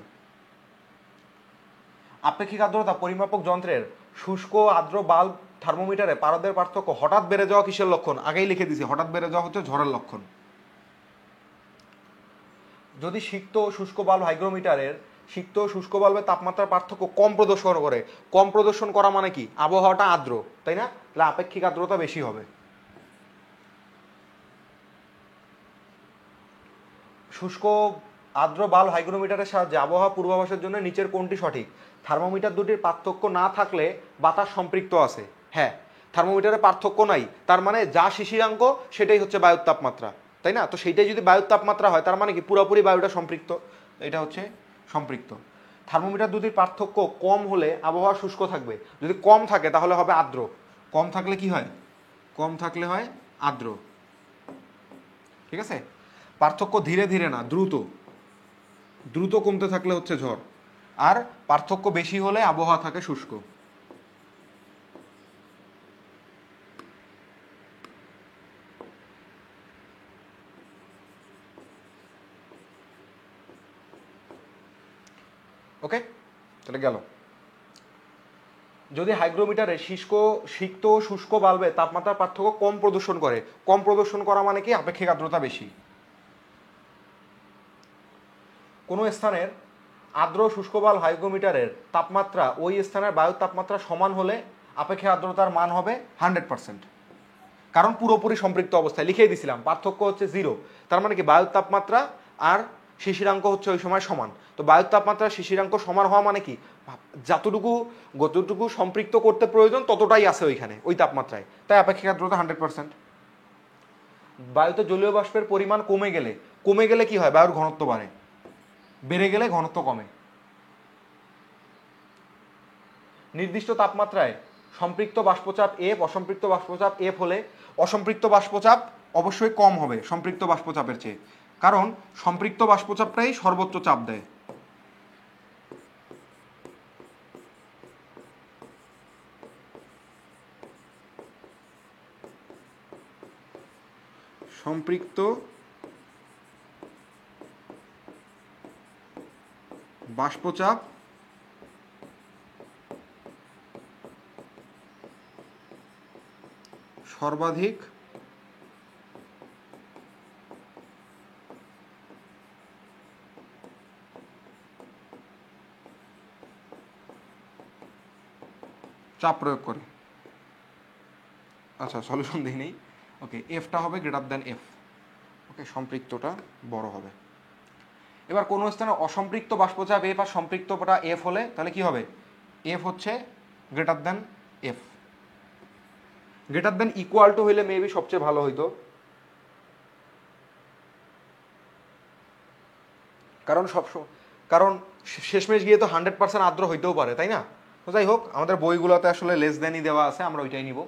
আপেক্ষিক আর্দ্রতা পরিমাপক যন্ত্রের শুষ্ক আর্দ্র বাল্ব থার্মোমিটারে পারদের পার্থক্য হঠাৎ বেড়ে যাওয়া কিসের লক্ষণ? আগেই লিখে দিছি, হঠাৎ বেড়ে যাওয়া হচ্ছে ঝড়ের লক্ষণ। যদি সিক্ত ও শুষ্ক বাল্ব হাইগ্রোমিটারের সিক্ত ও শুষ্ক বাল্বের তাপমাত্রার পার্থক্য কম প্রদর্শন করে, কম প্রদর্শন করা মানে কি? আবহাওয়াটা আর্দ্র, তাই না? তাহলে আপেক্ষিক আর্দ্রতা বেশি হবে। শুষ্ক আর্দ্র বাল্ব হাইগ্রোমিটারের সাহায্যে আবহাওয়া পূর্বাভাসের জন্য নিচের কোনটি সঠিক? থার্মোমিটার দুটির পার্থক্য না থাকলে বাতাস সম্পৃক্ত আছে। হ্যাঁ, থার্মোমিটারে পার্থক্য নাই, তার মানে যা শিশিরাঙ্ক সেটাই হচ্ছে বায়ুর তাপমাত্রা, তাই না? তো সেইটাই যদি বায়ুর তাপমাত্রা হয় তার মানে কি পুরোপুরি বায়ুটা সম্পৃক্ত, এটা হচ্ছে সম্পৃক্ত। থার্মোমিটার দুটির পার্থক্য কম হলে আবহাওয়া শুষ্ক থাকবে, যদি কম থাকে তাহলে হবে আর্দ্র। কম থাকলে কি হয়? কম থাকলে হয় আর্দ্র। ঠিক আছে? পার্থক্য ধীরে ধীরে না, দ্রুত। দ্রুত কমতে থাকলে হচ্ছে ঝড়। আর পার্থক্য বেশি হলে আবহাওয়া থাকে শুষ্ক। ওকে, তাহলে গেল। যদি হাইগ্রোমিটারে সিক্ত শুষ্ক বাল্বে তাপমাত্রার পার্থক্য কম প্রদর্শন করে, কম প্রদর্শন করা মানে কি? আপেক্ষিক আর্দ্রতা বেশি। কোনো স্থানের আর্দ্র শুষ্ক বাল্ব হাইগ্রোমিটারের তাপমাত্রা ওই স্থানের বায়ুর তাপমাত্রা সমান হলে আপেক্ষিক আর্দ্রতার মান হবে 100%। কারণ পুরোপুরি সম্পৃক্ত অবস্থায় লিখেই দিছিলাম, পার্থক্য হচ্ছে 0। তার মানে কি বায়ুর তাপমাত্রা আর শিশিরাঙ্ক হচ্ছে ওই সময় সমান। তো বায়ুর তাপমাত্রা শিশিরাঙ্ক সমান হওয়া মানে কি? যতটুকু সম্পৃক্ত করতে প্রয়োজন ততটাই আছে ওইখানে, ওই তাপমাত্রায়, তাই আপেক্ষিক আর্দ্রতা 100%। বায়ুতে জলীয় বাষ্পের পরিমাণ কমে গেলে কি হয়? বায়ুর ঘনত্ব বাড়ে, বেড়ে গেলে ঘনত্ব কমে। নির্দিষ্ট তাপমাত্রায় সম্পৃক্ত বাষ্পচাপ এফ, অসম্পৃক্ত বাষ্পচাপ এফ হলে অসম্পৃক্ত বাষ্পচাপ অবশ্যই কম হবে সম্পৃক্ত বাষ্পচাপের চেয়ে, কারণ সম্পৃক্ত বাষ্পচাপটাই সর্বোচ্চ চাপ দেয়। সম্পৃক্ত বাষ্পচাপ সর্বাধিক চাপ প্রয়োগ করে। আচ্ছা, সলিউশন দিই নেই। ওকে, এফটা হবে গ্রেটার দ্যান এফ। ওকে, সম্পৃক্তটা বড় হবে। এবার কোনো স্থানে অসম্পৃক্ত বাষ্পচাপ এফ আর সম্পৃক্তটা এফ হলে তাহলে কি হবে? এফ হচ্ছে greater than F. Greater than equal to হইলে মেবি সবচেয়ে ভালো হইতো, কারণ শেষমেশ গিয়ে তো 100% আর্দ্র হইতেও পারে, তাই না? তো যাই হোক, আমাদের বইগুলোতে আসলে লেস দেনই দেওয়া আছে, আমরা ওইটাই নিব।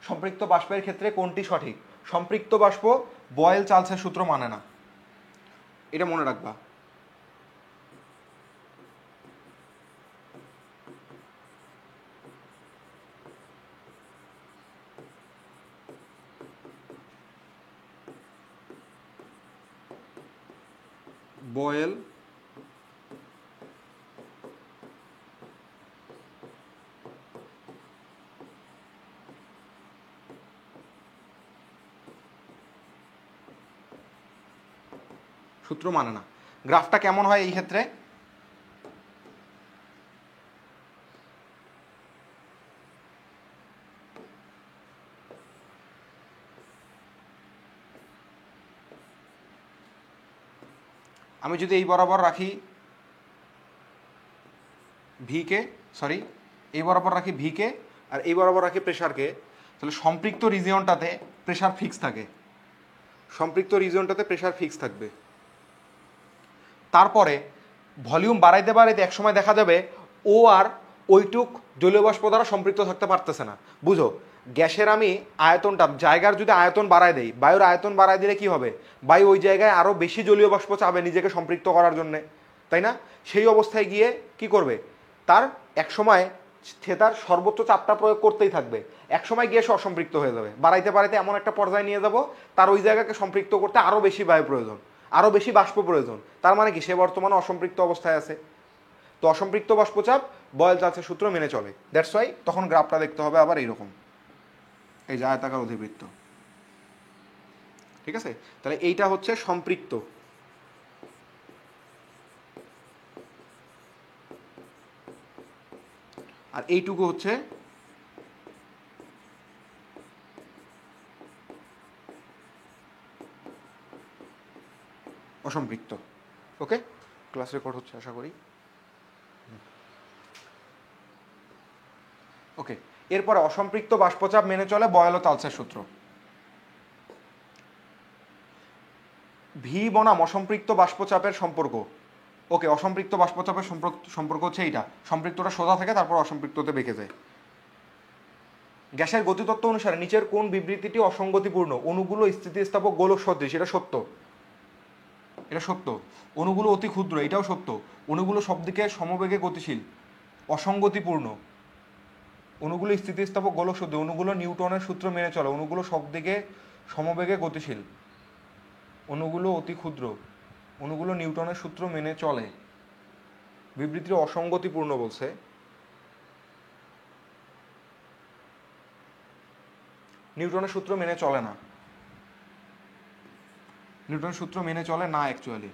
সম্পৃক্ত বাষ্পের ক্ষেত্রে কোনটি সঠিক? সম্পৃক্ত বাষ্প বয়েল চার্লসের সূত্র মানে না, এটা মনে রাখবা। বয়েল সূত্র মানে না। গ্রাফটা কেমন হয় এই ক্ষেত্রে? আমি যদি এই বরাবর রাখি ভিকে, সরি, এই বরাবর রাখি ভিকে আর এই বরাবর রাখি প্রেশারকে, তাহলে সম্পৃক্ত রিজিয়নটাতে প্রেশার ফিক্স থাকে, সম্পৃক্ত রিজিয়নটাতে প্রেশার ফিক্স থাকবে। তারপরে ভলিউম বাড়াইতে বাড়াইতে একসময় দেখা যাবে ও আর ওইটুক জলীয় বাষ্প দ্বারা সম্পৃক্ত থাকতে পারতেছে না। বুঝো, গ্যাসের আমি আয়তনটা, জায়গার যদি আয়তন বাড়ায় দেই, বায়ুর আয়তন বাড়ায় দিলে কি হবে? বায়ু ওই জায়গায় আরো বেশি জলীয় বাষ্প চাবে নিজেকে সম্পৃক্ত করার জন্য, তাই না? সেই অবস্থায় গিয়ে কি করবে? তার একসময় সে তার সর্বোচ্চ চাপটা প্রয়োগ করতেই থাকবে, একসময় গিয়ে সে অসম্পৃক্ত হয়ে যাবে। বাড়াইতে বাড়াইতে এমন একটা পর্যায়ে নিয়ে যাব তার ওই জায়গাকে সম্পৃক্ত করতে আরো বেশি বায়ু প্রয়োজন, আরো বেশি বাষ্প প্রয়োজন। তার মানে কি? সে বর্তমানে অসম্পৃক্ত অবস্থায় আছে। তো অসম্পৃক্ত বাষ্পচাপ বয়েল চার্লসের সূত্র মেনে চলে। দ্যাটস ওয়াই তখন গ্রাফটা দেখতে হবে আবার এইরকম, এই যে আয়তাকার অধিবৃত্ত। ঠিক আছে? তাহলে এইটা হচ্ছে সম্পৃক্ত। আর এইটুকু হচ্ছে অসম্পৃক্ত। ওকে, ক্লাস রেকর্ড হচ্ছে আশা করি। ওকে, এরপরে অসম্পৃক্ত বাষ্পচাপ মেনে চলে বয়েল ও চার্লসের সূত্র। ভি বনাম অসম্পৃক্ত বাষ্পচাপের সম্পর্ক। ওকে, অসম্পৃক্ত বাষ্পচাপের সম্পর্ক হচ্ছে এইটা, সম্পৃক্তটা সোজা থাকে তারপর অসম্পৃক্ততে বেঁকে যায়। গ্যাসের গতিতত্ত্ব অনুসারে নিচের কোন বিবৃতিটি অসঙ্গতিপূর্ণ? অণুগুলো স্থিতিস্থাপক গোলক সদৃশ, এটা সত্য, এটা সত্য। অণুগুলো অতি ক্ষুদ্র, এটাও সত্য। অণুগুলো সব দিকে সমবেগে গতিশীল, অসঙ্গতিপূর্ণ। অণুগুলো স্থিতিস্থাপক গোলক সদৃশ, অণুগুলো নিউটনের সূত্র মেনে চলে, অণুগুলো সব দিকে সমবেগে গতিশীল, অণুগুলো অতি ক্ষুদ্র, অণুগুলো নিউটনের সূত্র মেনে চলে। বিবৃতি অসঙ্গতিপূর্ণ বলছে। নিউটনের সূত্র মেনে চলে না, নিউটনের সূত্র মেনে চলে না অ্যাকচুয়ালি,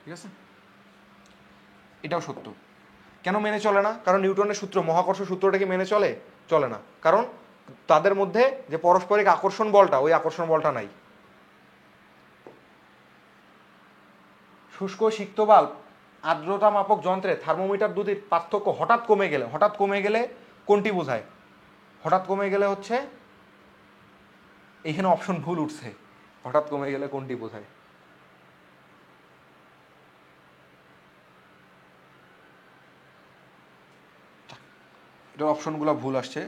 ঠিক আছে, এটাও সত্য। কেন মেনে চলে না? কারণ নিউটনের সূত্র, মহাকর্ষ সূত্রটাকে মেনে চলে? চলে না, কারণ তাদের মধ্যে যে পারস্পরিক আকর্ষণ বলটা, ওই আকর্ষণ বলটা নাই। শুষ্ক সিক্ত বাল্ব আর্দ্রতা মাপক যন্ত্রে থার্মোমিটার দুটির পার্থক্য হঠাৎ কমে গেলে কোনটি বোঝায়? হঠাৎ কমে গেলে হচ্ছে, এইখানে অপশন ভুল উঠছে, হঠাৎ কমে গেলে কোনটি বোঝায়? এটার অপশনগুলো ভুল আসছে।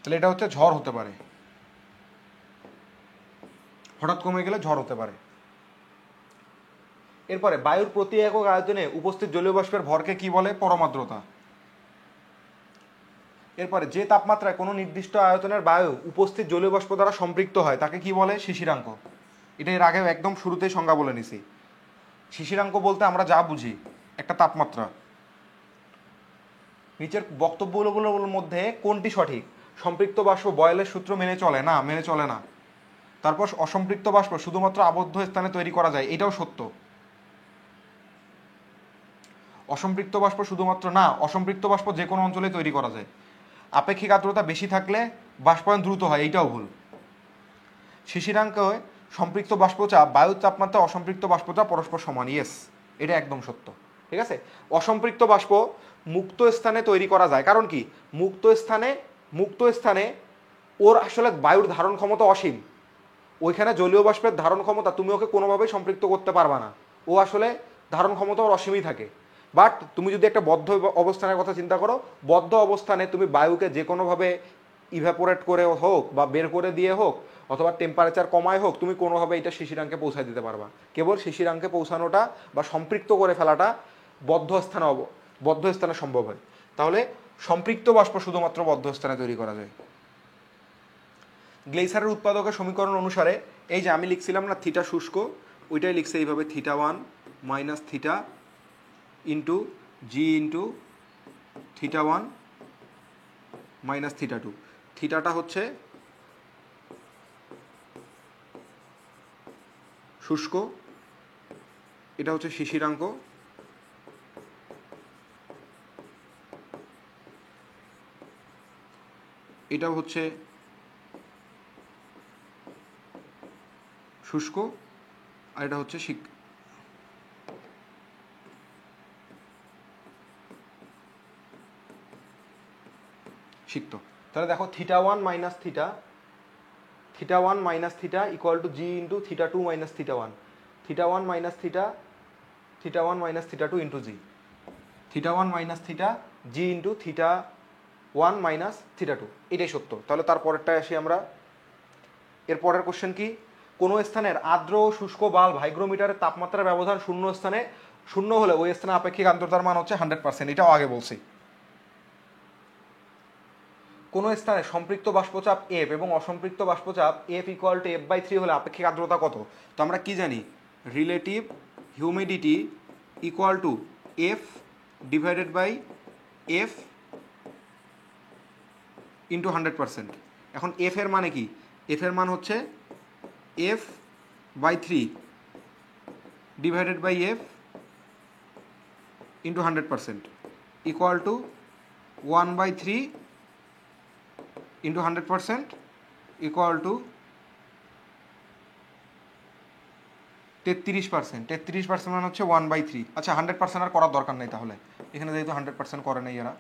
তাহলে এটা হচ্ছে ঝড় হতে পারে, হঠাৎ কমে গেলে ঝড় হতে পারে। এরপরে বায়ুর প্রতি একক আয়তনে উপস্থিত জলীয় বাষ্পের ভরকে কি বলে? পরমার্দ্রতা। এরপরে যে তাপমাত্রায় কোনো নির্দিষ্ট আয়তনের বায়ু উপস্থিত জলীয় বাষ্প দ্বারা সম্পৃক্ত হয় তাকে কি বলে? শিশিরাঙ্ক। এটা এর আগে একদম শুরুতেই সংজ্ঞা বলে নিছি। শিশিরাঙ্ক বলতে আমরা যা বুঝি একটা তাপমাত্রা। নিচের বক্তব্যগুলোর মধ্যে কোনটি সঠিক? সম্পৃক্ত বাষ্প বয়েলের সূত্র মেনে চলে না, মেনে চলে না। তারপর অসম্পৃক্ত বাষ্প শুধুমাত্র আবদ্ধ স্থানে তৈরি করা যায়, এটাও সত্য। অসম্পৃক্ত বাষ্প শুধুমাত্র না, অসম্পৃক্ত বাষ্প যে কোনো অঞ্চলে তৈরি করা যায়। আপেক্ষিক আর্দ্রতা বেশি থাকলে বাষ্পায়ন দ্রুত হয়, এইটাও ভুল। শিশিরাঙ্কে সম্পৃক্ত বাষ্পচাপ, বায়ুর তাপমাত্রা, অসম্পৃক্ত বাষ্পচাপ পরস্পর সমান, ইয়েস, এটা একদম সত্য। ঠিক আছে, অসম্পৃক্ত বাষ্প মুক্ত স্থানে তৈরি করা যায়, কারণ কি? মুক্ত স্থানে ওর আসলে বায়ুর ধারণ ক্ষমতা অসীম। ওইখানে জলীয় বাষ্পের ধারণ ক্ষমতা তুমি ওকে কোনোভাবেই সম্পৃক্ত করতে পারবা না, ও আসলে ধারণ ক্ষমতা ওর অসীমই থাকে। বাট তুমি যদি একটা বদ্ধ অবস্থানের কথা চিন্তা করো, বদ্ধ অবস্থানে তুমি বায়ুকে যে কোনোভাবে ইভ্যাপোরেট করে হোক বা বের করে দিয়ে হোক অথবা টেম্পারেচার কমায় হোক, তুমি কোনোভাবে এটা শিশিরাঙ্কে পৌঁছায় দিতে পারবা। কেবল শিশিরাঙ্কে পৌঁছানোটা বা সম্পৃক্ত করে ফেলাটা বদ্ধ স্থানে সম্ভব হয়। তাহলে সম্পৃক্ত বাষ্প শুধুমাত্র বদ্ধ স্থানে তৈরি করা যায়। গ্লেসারের উৎপাদকের সমীকরণ অনুসারে, এই যে আমি লিখছিলাম না থিটা শুষ্ক, ওইটাই লিখছে এইভাবে, থিটা 1 মাইনাস থিটা ইন্টু জি ইন্টু থিটা 1 মাইনাস থিটা 2। থিটাটা হচ্ছে শুষ্ক, এটা হচ্ছে শিশিরাঙ্ক, এটাও হচ্ছে শুষ্ক, আর এটা হচ্ছে সিক্ত। তাহলে দেখো theta 1 minus theta theta one minus theta equal to G into theta two minus theta one, theta one minus theta, theta one minus theta two into G, theta one minus theta G into theta one minus theta two, এটাই সত্য। তাহলে তারপরেরটায় আসি আমরা। এর পরের question কি, কোনো স্থানের আর্দ্র ও শুষ্ক বাল্ব হাইগ্রোমিটারের তাপমাত্রার ব্যবধান শূন্য স্থানে শূন্য হলে ওই স্থানে আপেক্ষিক আর্দ্রতার মান হচ্ছে 100%। এটাও আগে বলছি। কোনো স্থানে সম্পৃক্ত বাষ্পচাপ এফ এবং অসম্পৃক্ত বাষ্পচাপ এফ ইকুয়াল টু F/3 হলে আপেক্ষিক আর্দ্রতা কত? তো আমরা কি জানি, relative humidity equal to F divided by F into 100%। এখন এফ এর মানে কি, এফ এর মান হচ্ছে F/3 divided by F into 100% equal to 1/3 into 100% equal to 33%। 33% মানে হচ্ছে 1/3। আচ্ছা 100% আর করার দরকার নেই, তাহলে এখানে যেহেতু 100% করে নেই এরা।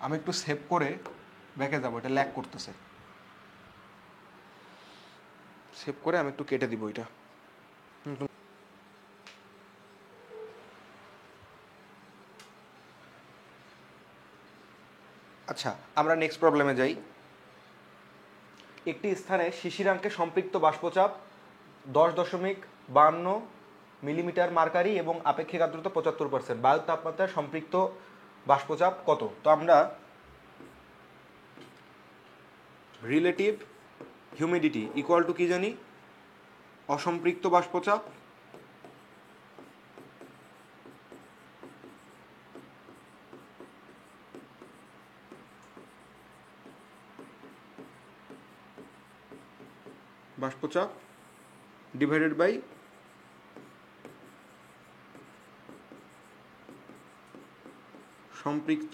আমি একটু সেভ করে ব্যাকে যাবো, এটা ল্যাগ করতেছে। সেভ করে আমি একটু কেটে দিব এটা। আচ্ছা আমরা নেক্সট প্রবলেমে যাই। একটি স্থানে শিশিরাঙ্কে সম্পৃক্ত বাষ্পচাপ 10.52 মিলিমিটার মার্কারি এবং আপেক্ষিক আর্দ্রতা 75%, বায়ুর তাপমাত্রায় সম্পৃক্ত বাষ্পচাপ কত? তো আমরা রিলেটিভ হিউমিডিটি ইকুয়াল টু কি জানি, অসম্পৃক্ত বাষ্পচাপ বাষ্পচাপ ডিভাইডেড বাই সম্পৃক্ত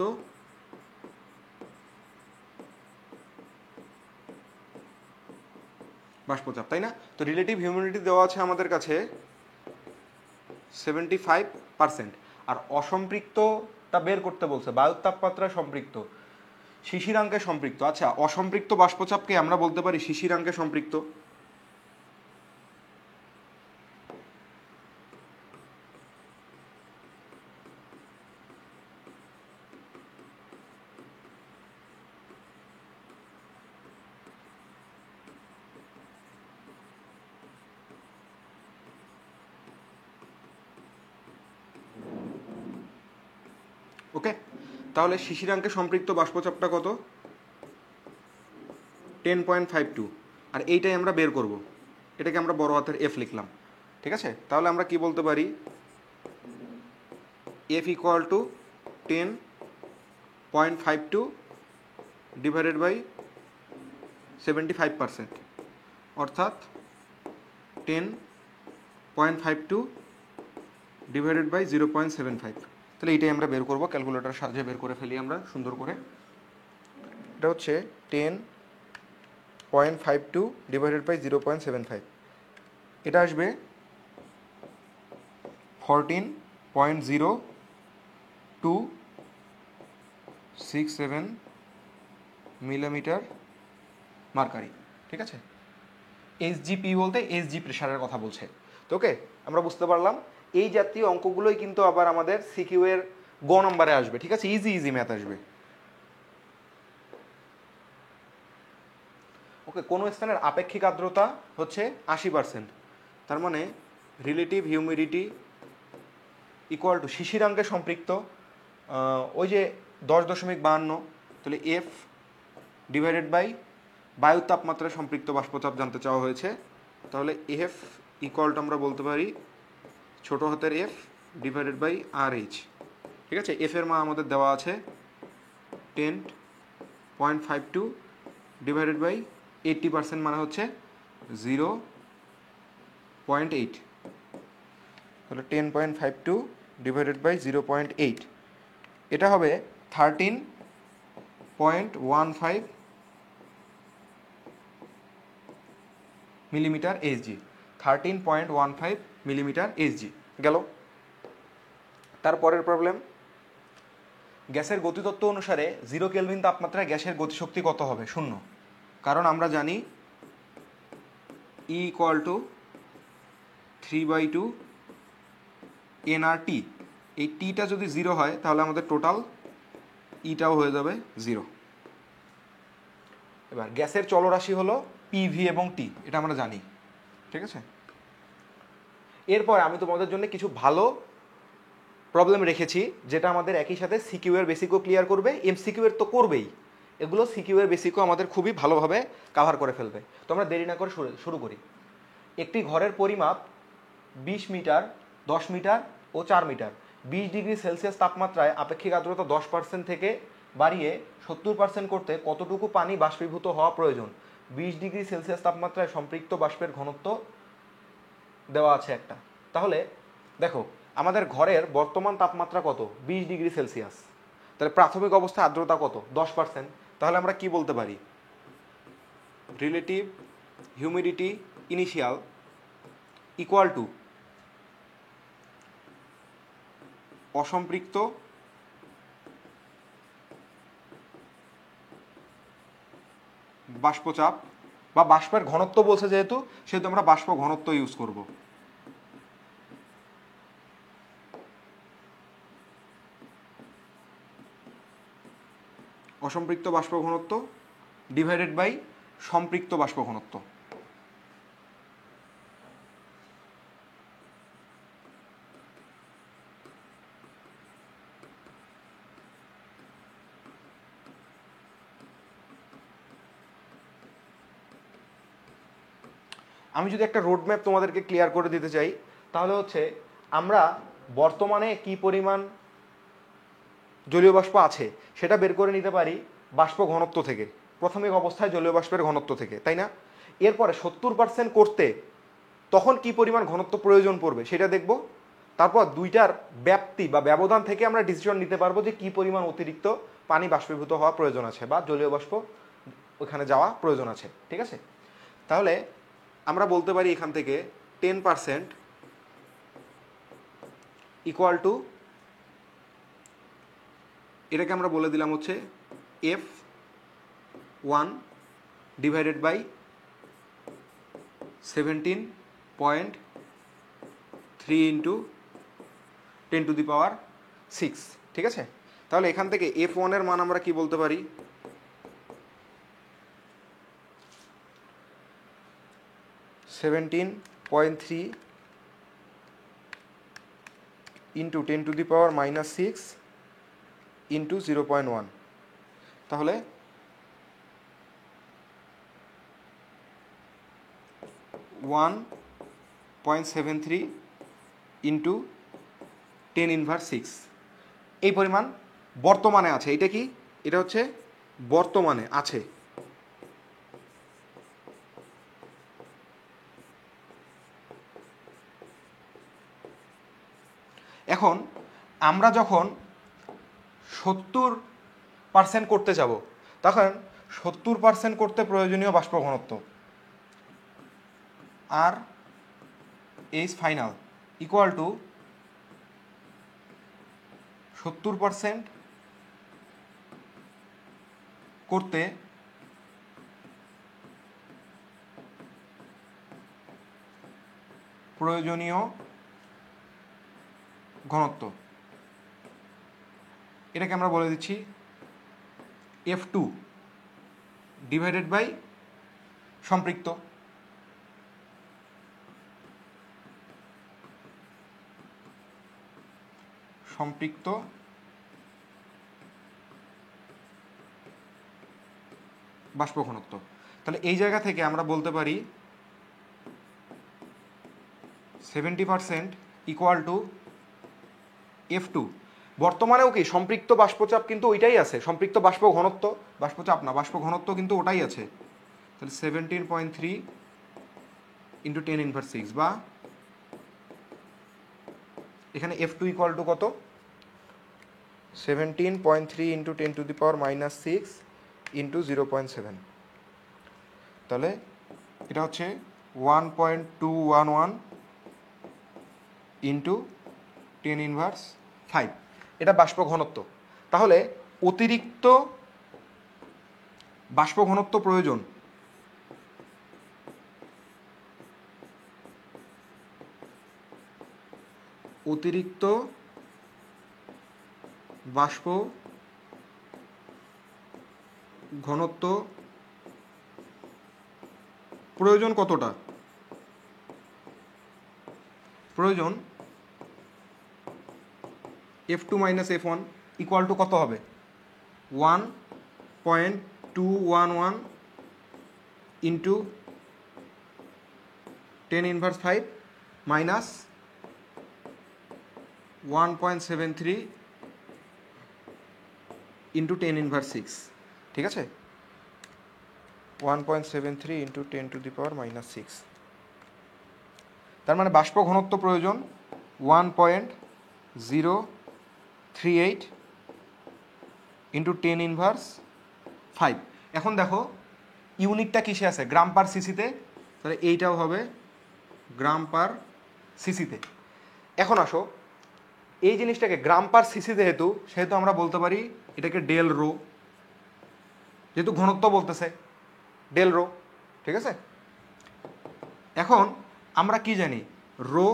বাষ্পচাপ, তাই না? তো রিলেটিভ হিউমিডিটি দেওয়া আছে আমাদের কাছে 75%, আর অসম্পৃক্তটা বের করতে বলছে, বায়ুর তাপমাত্রায় সম্পৃক্ত, শিশিরাঙ্কে সম্পৃক্ত। আচ্ছা অসম্পৃক্ত বাষ্পচাপকে আমরা বলতে পারি শিশিরাঙ্কে সম্পৃক্ত। ওকে, তাহলে শিশিরাঙ্কে সম্পৃক্ত বাষ্পচাপটা কত? 10.52, আর এইটাই আমরা বের করব। এটাকে আমরা বড় হাতের এফ লিখলাম, ঠিক আছে? তাহলে আমরা কি বলতে পারি, F equal to 10.52 divided by 75%, অর্থাৎ 10.52 ডিভাইডেড বাই 0.75। তাহলে এইটাই আমরা বের করবো, ক্যালকুলেটার সাহায্যে বের করে ফেলি আমরা সুন্দর করে। এটা হচ্ছে 10.52 ডিভাইডেড বাই 0.75, এটা আসবে 14.0267 মিলিমিটার মার্কারি, ঠিক আছে? এসজিপি বলতে এসজি প্রেশারের কথা বলছে। তো ওকে, আমরা বুঝতে পারলাম এই জাতীয় অঙ্কগুলোই কিন্তু আবার আমাদের সিকিউ এর গ নম্বরে আসবে, ঠিক আছে? ইজি ইজি ম্যাথ আসবে। ওকে, কোনো স্থানের আপেক্ষিক আর্দ্রতা হচ্ছে 80%, তার মানে রিলেটিভ হিউমিডিটি ইকুয়াল টু শিশিরাঙ্কে সম্পৃক্ত ওই যে 10.52, তাহলে এফ ডিভাইডেড বাই বায়ুর তাপমাত্রায় সম্পৃক্ত বাষ্পচাপ জানতে চাওয়া হয়েছে। তাহলে এফ ইকুয়াল টু আমরা বলতে পারি ছোট হাতের F divided by R H, ঠিক আছে? এফ এর মান আমাদের দেওয়া আছে 10.52 ডিভাইডেড বাই 80%, মানে হচ্ছে 0.8। তাহলে 10.52 ডিভাইডেড বাই 0.8, এটা হবে 13.15 মিলিমিটার এসজি, 13.15 মিলিমিটার এসজি গেল। তারপরের প্রবলেম, গ্যাসের গতিতত্ত্ব অনুসারে 0 কেলভিন তাপমাত্রায় গ্যাসের গতিশক্তি কত হবে? 0। কারণ আমরা জানি E = 3/2 nRT। এই টিটা যদি 0 হয় তাহলে আমাদের টোটাল ইটাও হয়ে যাবে 0। এবার গ্যাসের চলরাশি হলো পিভি এবং টি, এটা আমরা জানি, ঠিক আছে। এরপর আমি তোমাদের জন্য কিছু ভালো প্রবলেম রেখেছি যেটা আমাদের একই সাথে সিকিউ এর বেসিকও ক্লিয়ার করবে, এমসিকিউ এর তো করবেই, এগুলো সিকিউ এর বেসিকও আমাদের খুবই ভালোভাবে কাভার করে ফেলবে। তো আমরা দেরি না করে শুরু করি। একটি ঘরের পরিমাপ 20 মিটার, 10 মিটার ও 4 মিটার। 20 ডিগ্রি সেলসিয়াস তাপমাত্রায় আপেক্ষিক আর্দ্রতা 10% থেকে বাড়িয়ে 70% করতে কতটুকু পানি বাষ্পীভূত হওয়া প্রয়োজন? 20 ডিগ্রি সেলসিয়াস তাপমাত্রায় সম্পৃক্ত বাষ্পের ঘনত্ব দেওয়া আছে একটা। তাহলে দেখো আমাদের ঘরের বর্তমান তাপমাত্রা কত? 20 ডিগ্রি সেলসিয়াস। তাহলে প্রাথমিক অবস্থায় আর্দ্রতা কত? 10%। তাহলে আমরা কি বলতে পারি? Relative humidity initial equal to অসম্পৃক্ত বাষ্পচাপ বা বাষ্পের ঘনত্ব বলছে যেহেতু, সেহেতু আমরা বাষ্প ঘনত্ব ইউজ করব। অসম্পৃক্ত বাষ্প ঘনত্ব ডিভাইডেড বাই সম্পৃক্ত বাষ্প ঘনত্ব। আমি যদি একটা রোডম্যাপ তোমাদেরকে ক্লিয়ার করে দিতে চাই তাহলে হচ্ছে আমরা বর্তমানে কি পরিমাণ জলীয় বাষ্প আছে সেটা বের করে নিতে পারি বাষ্প ঘনত্ব থেকে, প্রাথমিক অবস্থায় জলীয় বাষ্পের ঘনত্ব থেকে, তাই না? এরপরে 70% করতে তখন কি পরিমাণ ঘনত্ব প্রয়োজন পড়বে সেটা দেখব। তারপর দুইটার ব্যাপ্তি বা ব্যবধান থেকে আমরা ডিসিশন নিতে পারবো যে কি পরিমাণ অতিরিক্ত পানি বাষ্পীভূত হওয়া প্রয়োজন আছে বা জলীয় বাষ্প ওখানে যাওয়া প্রয়োজন আছে, ঠিক আছে। তাহলে আমরা বলতে পারি এখান থেকে 10% ইকুয়াল টু, এটাকে আমরা বলে দিলাম হচ্ছে F1 ডিভাইডেড বাই 17.3 ইন্টু 10⁶, ঠিক আছে। তাহলে এখান থেকে F1 এর মান আমরা কি বলতে পারি? 17.3 ইন্টু 10⁻⁻6 ইন্টু 0.1। তাহলে 1.73 ইন্টু 10⁻⁶ এই পরিমাণ বর্তমানে আছে। এটা কি? এটা হচ্ছে বর্তমানে আছে। এখন আমরা যখন 70% করতে যাব তখন 70% করতে প্রয়োজনীয় বাষ্প ঘনত্ব আর এইচ ফাইনাল ইকুয়াল টু 70% করতে প্রয়োজনীয় ঘনত্ব, এটাকে আমরা বলে দিচ্ছি F2 ডিভাইডেড বাই সম্পৃক্ত বাষ্প ঘনত্ব। তাহলে এই জায়গা থেকে আমরা বলতে পারি 70% ইকুয়াল টু F2। বর্তমানেও কি সম্পৃক্ত বাষ্পচাপ কিন্তু ওইটাই আছে, সম্পৃক্ত বাষ্প ঘনত্ব, বাষ্পচাপ না, বাষ্প ঘনত্ব কিন্তু ওটাই আছে। তাহলে 17.3 ইন্টু 10⁻⁶, বা এখানে F2 ইকুয়াল টু কত? 17.3 ইন্টু 10⁻⁻6 ইন্টু 0.7। তাহলে এটা হচ্ছে 1.211 ইন্টু 10⁻⁵। এটা বাষ্প ঘনত্ব। তাহলে অতিরিক্ত বাষ্প ঘনত্ব প্রয়োজন অতিরিক্ত বাষ্প ঘনত্ব প্রয়োজন কতটা? প্রয়োজন F2 - F1 ইকুয়াল টু কত হবে? 1.211 ইন্টু 10⁻5 মাইনাস 1.73 ইন্টু 10⁻6। ঠিক আছে, 1.73 ইন্টু 10⁻⁻6। তার মানে বাষ্প ঘনত্ব প্রয়োজন 1.038 ইন্টু 10⁻5। এখন দেখো ইউনিটটা কিসে আছে? গ্রাম পার সিসিতে, তাহলে এইটাও হবে গ্রাম পার সিসিতে। এখন আসো এই জিনিসটাকে গ্রাম পার সিসি সেহেতু আমরা বলতে পারি এটাকে ডেল রো, যেহেতু ঘনত্ব বলতেছে ডেল রো। ঠিক আছে, এখন আমরা কি জানি? রো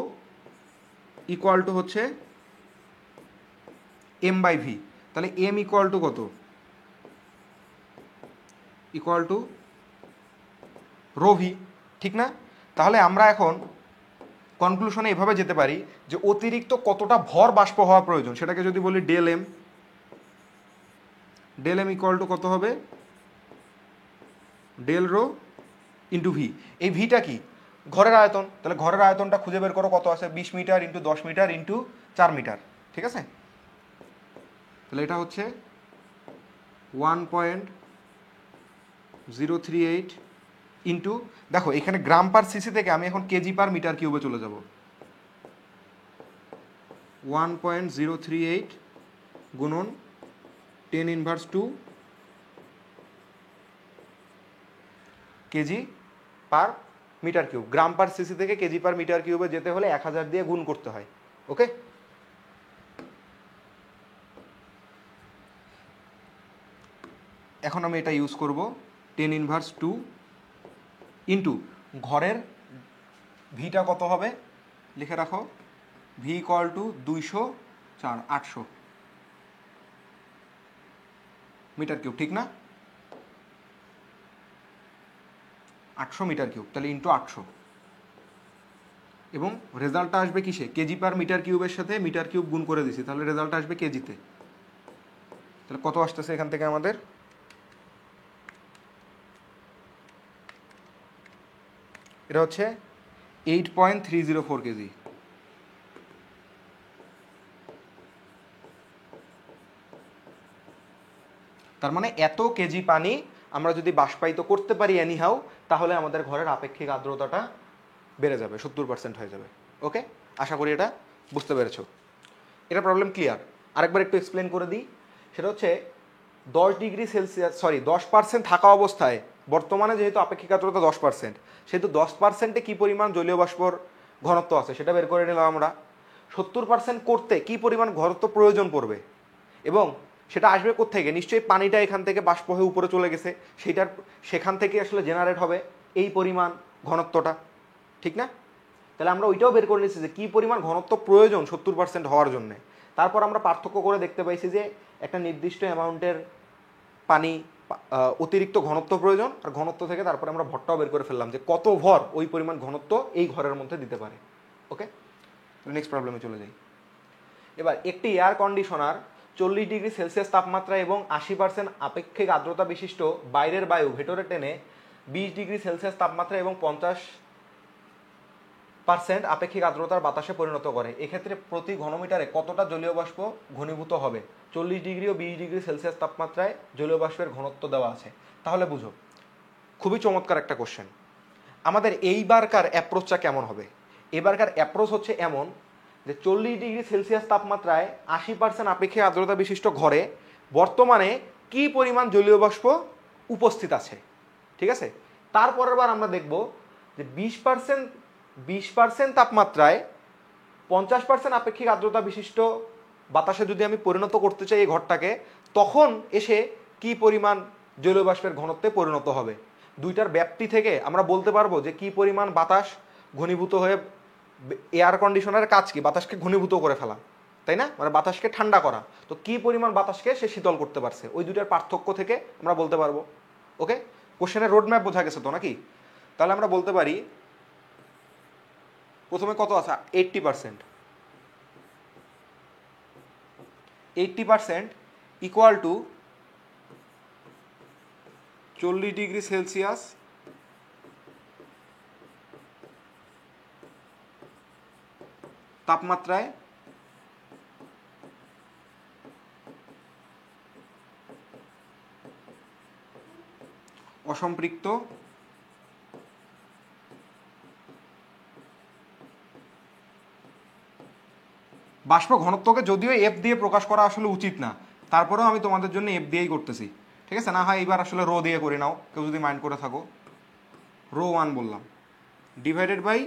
ইকুয়াল টু হচ্ছে m/v। তাহলে m ইকুয়াল টু কত? ইকুয়াল টু রো ভি, ঠিক না? তাহলে আমরা এখন কনক্লুশনে এভাবে যেতে পারি যে অতিরিক্ত কতটা ভর বাষ্প হওয়া প্রয়োজন, সেটাকে যদি বলি ডেল এম ইকুয়াল টু কত হবে? Del rho into V. এই ভিটা কি? ঘরের আয়তন। তাহলে ঘরের আয়তনটা খুঁজে বের করো, কত আছে? 20 metre into 10 metre into 4 metre. ঠিক আছে, তাহলে এটা হচ্ছে 1.038 ইন্টু, দেখো এখানে গ্রাম পার সিসি থেকে আমি এখন কেজি পার মিটার কিউবে চলে যাব। 1.038 গুণন 10⁻2 কেজি পার মিটার কিউব। গ্রাম পার সিসি থেকে কেজি পার মিটার কিউবে যেতে হলে 1000 দিয়ে গুণ করতে হয়। ওকে, এখন আমি এটা ইউজ করব 10⁻2 ইন্টু ঘরের ভিটা কত হবে লিখে রাখো, V equal to 204 800 metre cube, ঠিক না? 800 মিটার কিউব, তাহলে ইন্টু 800, এবং রেজাল্টটা আসবে কিসে? কেজি পার মিটার কিউবের সাথে মিটার কিউব গুণ করে দিছি, তাহলে রেজাল্টটা আসবে কেজিতে। তাহলে কত আসতেছে এখান থেকে আমাদের? এটা হচ্ছে 8.304 কেজি। তার মানে এত কেজি পানি আমরা যদি বাষ্পায়িত করতে পারি এনিহাউ, তাহলে আমাদের ঘরের আপেক্ষিক আর্দ্রতাটা বেড়ে যাবে, 70% হয়ে যাবে। ওকে, আশা করি এটা বুঝতে পেরেছো। এটা প্রবলেম ক্লিয়ার? আরেকবার একটু এক্সপ্লেন করে দিই। সেটা হচ্ছে 10% থাকা অবস্থায়, বর্তমানে যেহেতু আপেক্ষিক আর্দ্রতা 10%, সেহেতু 10%-এ কী পরিমাণ জলীয় বাষ্পর ঘনত্ব আছে সেটা বের করে নিলাম আমরা। 70% করতে কী পরিমাণ ঘনত্ব প্রয়োজন পড়বে, এবং সেটা আসবে কোত্থেকে? নিশ্চয়ই পানিটা এখান থেকে বাষ্প হয়ে উপরে চলে গেছে, সেখান থেকে আসলে জেনারেট হবে এই পরিমাণ ঘনত্বটা, ঠিক না? তাহলে আমরা ওইটাও বের করে নিচ্ছি যে কী পরিমাণ ঘনত্ব প্রয়োজন 70% হওয়ার জন্য। তারপর আমরা পার্থক্য করে দেখতে পাইছি যে একটা নির্দিষ্ট অ্যামাউন্টের পানি অতিরিক্ত ঘনত্ব প্রয়োজন, আর ঘনত্ব থেকে তারপরে আমরা ভরটাও বের করে ফেললাম যে কত ভর ওই পরিমাণ ঘনত্ব এই ঘরের মধ্যে দিতে পারে। ওকে, নেক্সট প্রবলেমে চলে যাই। এবার একটি এয়ার কন্ডিশনার 40°C তাপমাত্রা এবং 80% আপেক্ষিক আর্দ্রতা বিশিষ্ট বাইরের বায়ু ভেতরে টেনে 20°C তাপমাত্রা এবং 50% আপেক্ষিক আর্দ্রতার বাতাসে পরিণত করে। এক্ষেত্রে প্রতি ঘনমিটারে কতটা জলীয় বাষ্প ঘনীভূত হবে? 40° ও 20°C তাপমাত্রায় জলীয় বাষ্পের ঘনত্ব দেওয়া আছে। তাহলে বুঝো, খুবই চমৎকার একটা কোশ্চেন। আমাদের এইবারকার অ্যাপ্রোচটা কেমন হবে? এবারকার অ্যাপ্রোচ হচ্ছে এমন যে 40°C তাপমাত্রায় 80% আপেক্ষিক আর্দ্রতা বিশিষ্ট ঘরে বর্তমানে কি পরিমাণ জলীয় বাষ্প উপস্থিত আছে, ঠিক আছে? তারপরের বার আমরা দেখব যে 20% তাপমাত্রায় 50% আপেক্ষিক আর্দ্রতা বিশিষ্ট বাতাসে যদি আমি পরিণত করতে চাই এই ঘরটাকে, তখন এসে কি পরিমাণ জলীয় বাষ্পের ঘনত্বে পরিণত হবে। দুইটার ব্যাপ্তি থেকে আমরা বলতে পারবো যে কি পরিমাণ বাতাস ঘনীভূত হয়ে, এয়ার কন্ডিশনারের কাজ কি বাতাসকে ঘনীভূত করে ফেলা, তাই না, মানে বাতাসকে ঠান্ডা করা। তো কি পরিমাণ বাতাসকে সে শীতল করতে পারছে, ওই দুইটার পার্থক্য থেকে আমরা বলতে পারবো। ওকে, কোশ্চেনের রোড ম্যাপ বোঝা গেছে তো নাকি? তাহলে আমরা বলতে পারি প্রথমে কত আছে 80%, 80% ইকুয়াল টু 40 ডিগ্রি সেলসিয়াস তাপমাত্রায় অসম্পৃক্ত বাষ্প ঘনত্বকে, যদিও এফ দিয়ে প্রকাশ করা আসলে উচিত না, তারপরেও আমি তোমাদের জন্য এফ দিয়েই করতেছি, ঠিক আছে? না হয় এবার আসলে রো দিয়ে করে নাও, কেউ যদি মাইন্ড করে থাকো। রো 1 বললাম, ডিভাইডেড বাই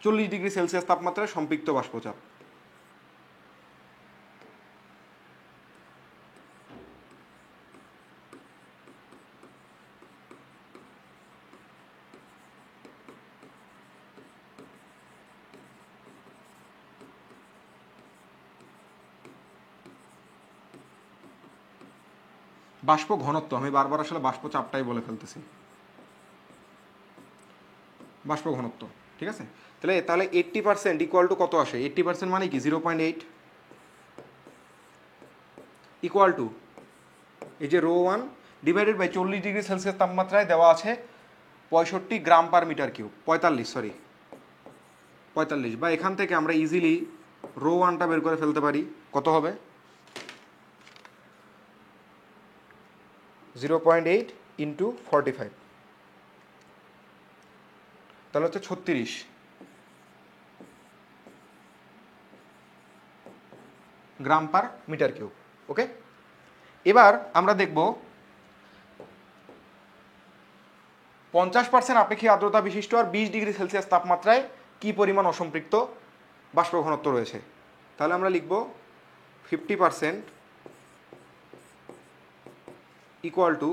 40 ডিগ্রি সেলসিয়াস তাপমাত্রায় সম্পৃক্ত বাষ্পচাপ। বাষ্প ঘনত্ব, আমি বারবার আসলে বাষ্প চাপটাই বলে ফেলতেছি, বাষ্প ঘনত্ব, ঠিক আছে? তাহলে 80% ইকুয়াল টু কত আসে? 80% মানে কি 0.8 ইকুয়াল টু এই যে rho 1 divided by 40 degree Celsius তাপমাত্রায় দেওয়া আছে 65 গ্রাম পার মিটার কিউব, 45, বা এখান থেকে আমরা ইজিলি রো 1টা বের করে ফেলতে পারি। কত হবে? 0.8 ইন্টু 45, তাহলে হচ্ছে 36 গ্রাম পার মিটার কিউব। ওকে, এবার আমরা দেখব 50% আপেক্ষিক আর্দ্রতা বিশিষ্ট আর 20 ডিগ্রি সেলসিয়াস তাপমাত্রায় কি পরিমাণ অসম্পৃক্ত বাষ্প ঘনত্ব রয়েছে। তাহলে আমরা লিখব 50% ইকুয়াল টু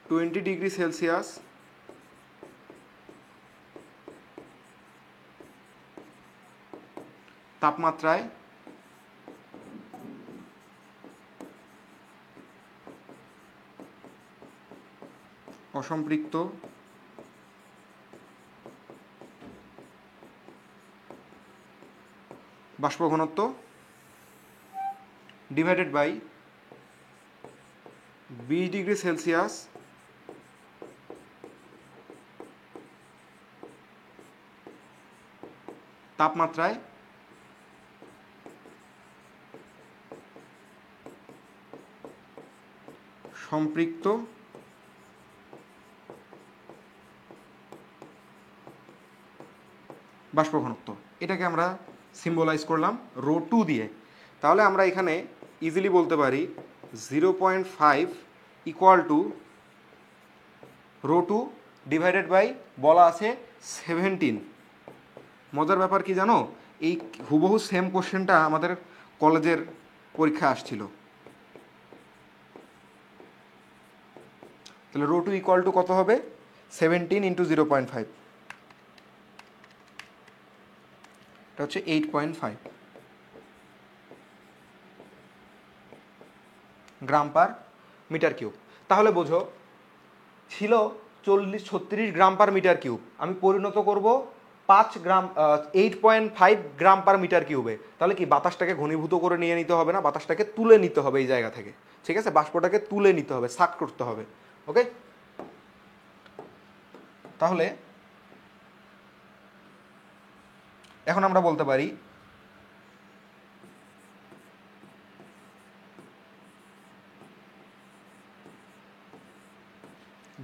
20 ডিগ্রি সেলসিয়াস তাপমাত্রায় অসম্পৃক্ত বাষ্প ঘনত্ব ডিভাইডেড বাই 20 ডিগ্রি সেলসিয়াস তাপমাত্রায় সম্পৃক্ত বাষ্প ঘনত্ব। এটাকে আমরা সিম্বলাইজ করলাম রো 2 দিয়ে। তাহলে আমরা এখানে ইজিলি বলতে পারি 0.5 equal to rho 2 divided by বলা আছে 17। মজার ব্যাপার কি জানো, এই হুবহু সেম কোশ্চেনটা আমাদের কলেজের পরীক্ষা আসছিল। তাহলে রো 2 ইকুয়াল টু কত হবে? 17 ইন্টু 0.5, এটা হচ্ছে 8.5 গ্রাম পার মিটার কিউব। তাহলে বোঝো ছিল 36 গ্রাম পার মিটার কিউব, আমি পরিণত করব 8.5 গ্রাম পার মিটার কিউবে। তাহলে কি বাতাসটাকে ঘনীভূত করে নিয়ে নিতে হবে না, বাতাসটাকে তুলে নিতে হবে এই জায়গা থেকে, ঠিক আছে? বাষ্পটাকে তুলে নিতে হবে, সাক করতে হবে। ওকে, তাহলে এখন আমরা বলতে পারি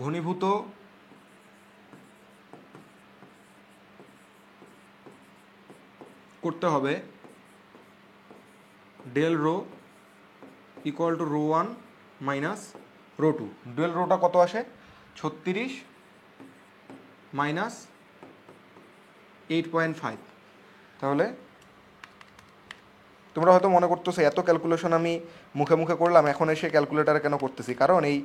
ঘনীভূত করতে হবে del rho equal to rho 1 minus rho 2। Del রোটা কত আসে? 36 মাইনাস 8.5, তাহলে তোমরা হয়তো মনে করতেছো এত ক্যালকুলেশন আমি মুখে মুখে করলাম, এখন এসে ক্যালকুলেটারে কেন করতেছি? কারণ এই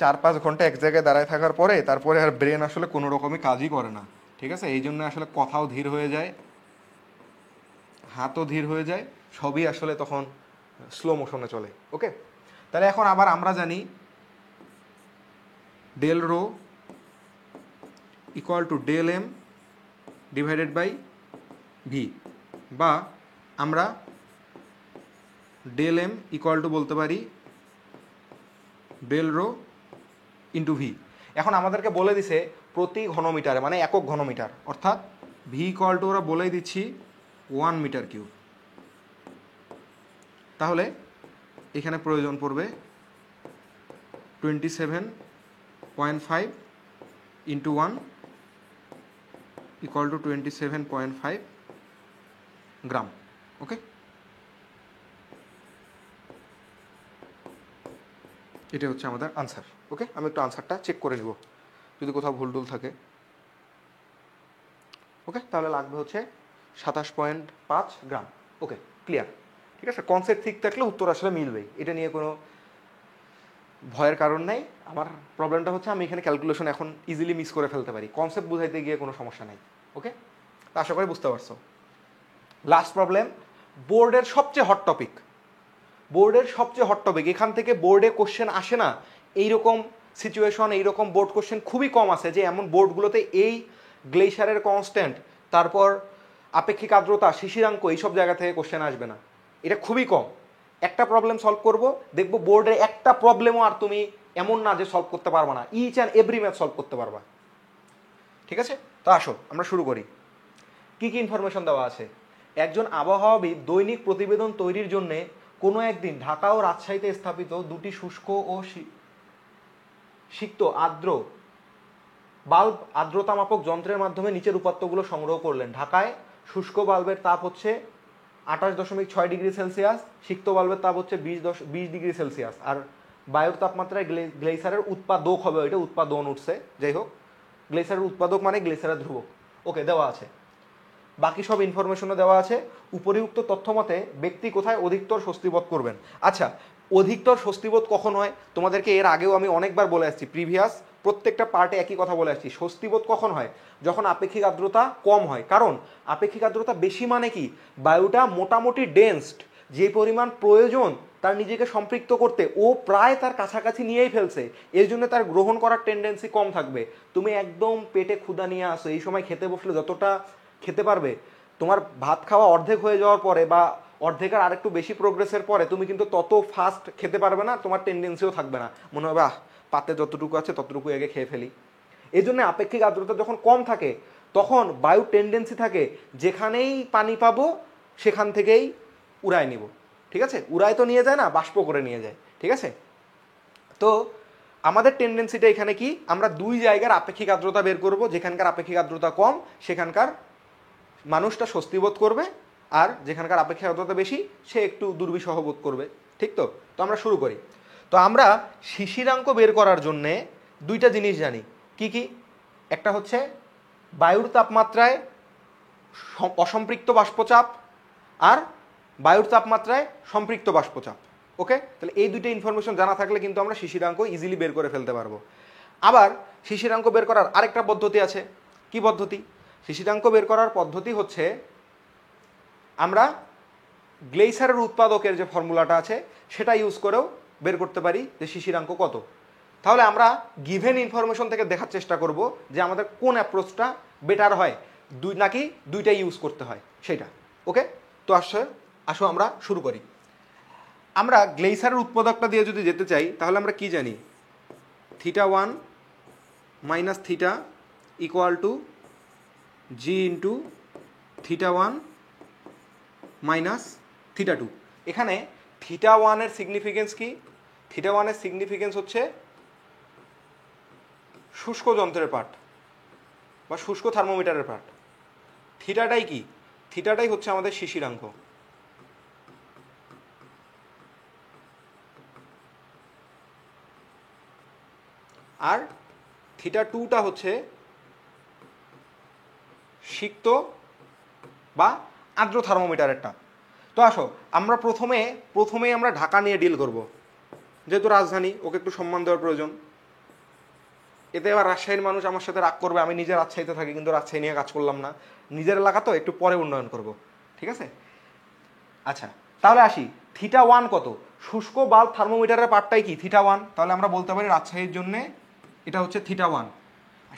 4-5 ঘন্টা এক জায়গায় দাঁড়ায় থাকার পরে তারপরে আর ব্রেন আসলে কোনো রকমই কাজই করে না, ঠিক আছে? এই জন্য আসলে কথাও ধীর হয়ে যায়, হাতও ধীর হয়ে যায়, সবই আসলে তখন স্লো মোশনে চলে। ওকে, তাহলে এখন আবার আমরা জানি del rho equal to del M divided by V, বা আমরা ডেল এম ইকুয়াল টু বলতে পারি ডেল রো ইন্টু ভি। এখন আমাদেরকে বলে দিছে প্রতি ঘনমিটারে, মানে একক ঘনমিটার, অর্থাৎ ভি ইকুয়াল টু ওরা বলেই দিচ্ছি 1 মিটার কিউব। তাহলে এখানে প্রয়োজন পড়বে 27.5 ইন্টু 1 ইকুয়াল টু 27.5 গ্রাম। ওকে, এটা হচ্ছে আমাদের আনসার। ওকে, আমি একটু আনসারটা চেক করে নিব যদি কোথাও ভুল টুল থাকে। ওকে, তাহলে লাগবে হচ্ছে 27.5 গ্রাম। ওকে, ক্লিয়ার, ঠিক আছে? কনসেপ্ট ঠিক থাকলে উত্তর আসলে মিলবেই, এটা নিয়ে কোনো ভয়ের কারণ নাই। আমার প্রবলেমটা হচ্ছে আমি এখানে ক্যালকুলেশন এখন ইজিলি মিস করে ফেলতে পারি, কনসেপ্ট বুঝাইতে গিয়ে কোনো সমস্যা নাই। ওকে, আশা করি বুঝতে পারছো। লাস্ট প্রবলেম, বোর্ডের সবচেয়ে হট টপিক, বোর্ডের সবচেয়ে হট টপিক। এখান থেকে বোর্ডে কোশ্চেন আসে না এইরকম সিচুয়েশন, এইরকম বোর্ড কোশ্চেন খুবই কম আছে যে এমন বোর্ডগুলোতে এই গ্লেশিয়ারের কনস্ট্যান্ট, তারপর আপেক্ষিক আর্দ্রতা, শিশিরাঙ্ক, এইসব জায়গা থেকে কোশ্চেন আসবে না, এটা খুবই কম। একটা প্রবলেম সলভ করব, দেখবো বোর্ডে একটা প্রবলেমও আর তুমি এমন না যে সলভ করতে পারবা না, each and every math solve করতে পারবা। ঠিক আছে, তো আসো আমরা শুরু করি। কি কি ইনফরমেশন দেওয়া আছে? একজন আবহাওয়াবিদ দৈনিক প্রতিবেদন তৈরির জন্য কোনো একদিন ঢাকা ও রাজশাহীতে স্থাপিত দুটি শুষ্ক ও সিক্ত আর্দ্র বাল্ব আর্দ্রতামাপক যন্ত্রের মাধ্যমে নিচের উপাত্তগুলো সংগ্রহ করলেন। ঢাকায় শুষ্ক বাল্বের তাপ হচ্ছে 28.6 ডিগ্রি সেলসিয়াস, সিক্ত বাল্বের তাপ হচ্ছে 20 ডিগ্রি সেলসিয়াস, আর বায়ুর তাপমাত্রায় গ্লেসারের উৎপাদক হবে, ওইটা উৎপাদন উঠছে, যাই হোক, গ্লেসারের উৎপাদক মানে গ্লেসারের ধ্রুবক। ওকে, দেওয়া আছে, বাকি সব ইনফরমেশনও দেওয়া আছে। উপরিউক্ত তথ্য মতে ব্যক্তি কোথায় অধিকতর স্বস্তিবোধ করবেন? আচ্ছা, অধিকতর স্বস্তিবোধ কখন হয় তোমাদেরকে এর আগেও আমি অনেকবার বলে আসছি, প্রিভিয়াস প্রত্যেকটা পার্টে একই কথা বলে আসছি। স্বস্তিবোধ কখন হয়? যখন আপেক্ষিক আর্দ্রতা কম হয়। কারণ আপেক্ষিক আর্দ্রতা বেশি মানে কি, বায়ুটা মোটামুটি ডেন্সড, যে পরিমাণ প্রয়োজন তার নিজেকে সম্পৃক্ত করতে ও প্রায় তার কাছাকাছি নিয়েই ফেলছে, এই জন্য তার গ্রহণ করার টেন্ডেন্সি কম থাকবে। তুমি একদম পেটে ক্ষুধা নিয়ে আসো, এই সময় খেতে বসলে যতটা খেতে পারবে, তোমার ভাত খাওয়া অর্ধেক হয়ে যাওয়ার পরে বা অর্ধেকের আরেকটু বেশি প্রোগ্রেসের পরে তুমি কিন্তু তত ফাস্ট খেতে পারবে না, তোমার টেন্ডেন্সিও থাকবে না, মনে হবে পাতে যতটুকু আছে ততটুকু আগে খেয়ে ফেলি। এই জন্য আপেক্ষিক আর্দ্রতা যখন কম থাকে তখন বায়ু টেন্ডেন্সি থাকে যেখানেই পানি পাবো সেখান থেকেই উড়ায় নিব। ঠিক আছে, উড়ায় তো নিয়ে যায় না, বাষ্প করে নিয়ে যায়। ঠিক আছে, তো আমাদের টেন্ডেন্সিটা এখানে কি, আমরা দুই জায়গার আপেক্ষিক আর্দ্রতা বের করব, যেখানকার আপেক্ষিক আর্দ্রতা কম সেখানকার মানুষটা স্বস্তিবোধ করবে, আর যেখানকার আপেক্ষিক আর্দ্রতা বেশি সে একটু দুর্বিষহ বোধ করবে। ঠিক তো? তো আমরা শুরু করি। তো আমরা শিশিরাঙ্ক বের করার জন্যে দুইটা জিনিস জানি। কি কি? একটা হচ্ছে বায়ুর তাপমাত্রায় অসম্পৃক্ত বাষ্পচাপ, আর বায়ুর তাপমাত্রায় সম্পৃক্ত বাষ্পচাপ। ওকে, তাহলে এই দুইটা ইনফরমেশন জানা থাকলে কিন্তু আমরা শিশিরাঙ্ক ইজিলি বের করে ফেলতে পারবো। আবার শিশিরাঙ্ক বের করার আরেকটা পদ্ধতি আছে। কি পদ্ধতি? শিশিরাঙ্ক বের করার পদ্ধতি হচ্ছে আমরা গ্লেসারের উৎপাদকের যে ফর্মুলাটা আছে সেটা ইউজ করেও বের করতে পারি যে শিশিরাঙ্ক কত। তাহলে আমরা গিভেন ইনফরমেশন থেকে দেখার চেষ্টা করব যে আমাদের কোন অ্যাপ্রোচটা বেটার হয়, নাকি দুইটাই ইউজ করতে হয় সেটা। ওকে, তো আসো আমরা শুরু করি। আমরা গ্লেসারের উৎপাদকটা দিয়ে যদি যেতে চাই তাহলে আমরা কি জানি, θ1 minus theta equal to G into θ1 minus θ2। এখানে θ1 এর সিগনিফিকেন্স কি? θ1 এর সিগনিফিকেন্স হচ্ছে শুষ্ক যন্ত্রের পার্ট বা শুষ্ক থার্মোমিটারের পার্ট। থিটাটাই কি? থিটাটাই হচ্ছে আমাদের শিশিরাঙ্ক। আর θ2টা হচ্ছে সিক্ত বা আর্দ্র থার্মোমিটারেরটা। তো আসো আমরা প্রথমেই আমরা ঢাকা নিয়ে ডিল করব, যেহেতু রাজধানী, ওকে একটু সম্মান দেওয়ার প্রয়োজন। এতে এবার রাজশাহীর মানুষ আমার সাথে রাগ করবে, আমি নিজে রাজশাহীতে থাকি কিন্তু রাজশাহী নিয়ে কাজ করলাম না, নিজের এলাকা তো একটু পরে উন্নয়ন করব, ঠিক আছে? আচ্ছা তাহলে আসি, θ1 কত? শুষ্ক বাল্ব থার্মোমিটারের পার্টটাই কি? θ1। তাহলে আমরা বলতে পারি রাজশাহীর জন্য এটা হচ্ছে θ1,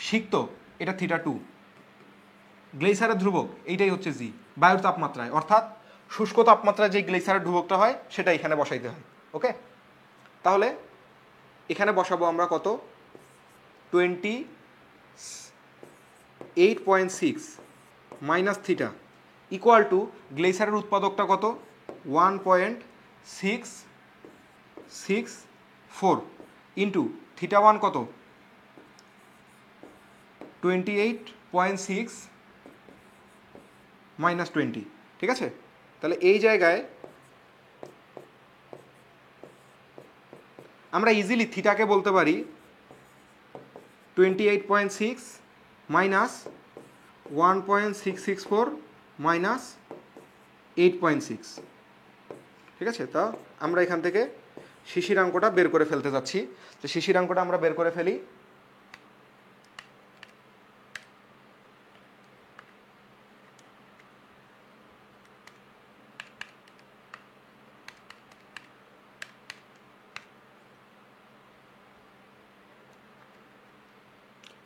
সিক্ত এটা θ2, গ্লেসারের ধ্রুবক এইটাই হচ্ছে জি, বায়ুর তাপমাত্রায়, অর্থাৎ শুষ্ক তাপমাত্রায় যে গ্লেসারের ধ্রুবকটা হয় সেটা এখানে বসাইতে হয়। ওকে, তাহলে এখানে বসাবো আমরা কত? 28.6 মাইনাস থিটা ইকুয়াল টু গ্লেসারের উৎপাদকটা কত? 1.664 ইন্টু θ1 কত? 28.6 মাইনাস 20, ঠিক আছে? তাহলে এই জায়গায় আমরা ইজিলি থিটাকে বলতে পারি 28.6 মাইনাস 1.664 মাইনাস 8.6, ঠিক আছে? তা আমরা এখান থেকে শিশিরাঙ্কটা বের করে ফেলতে যাচ্ছি। তো শিশিরাঙ্কটা আমরা বের করে ফেলি।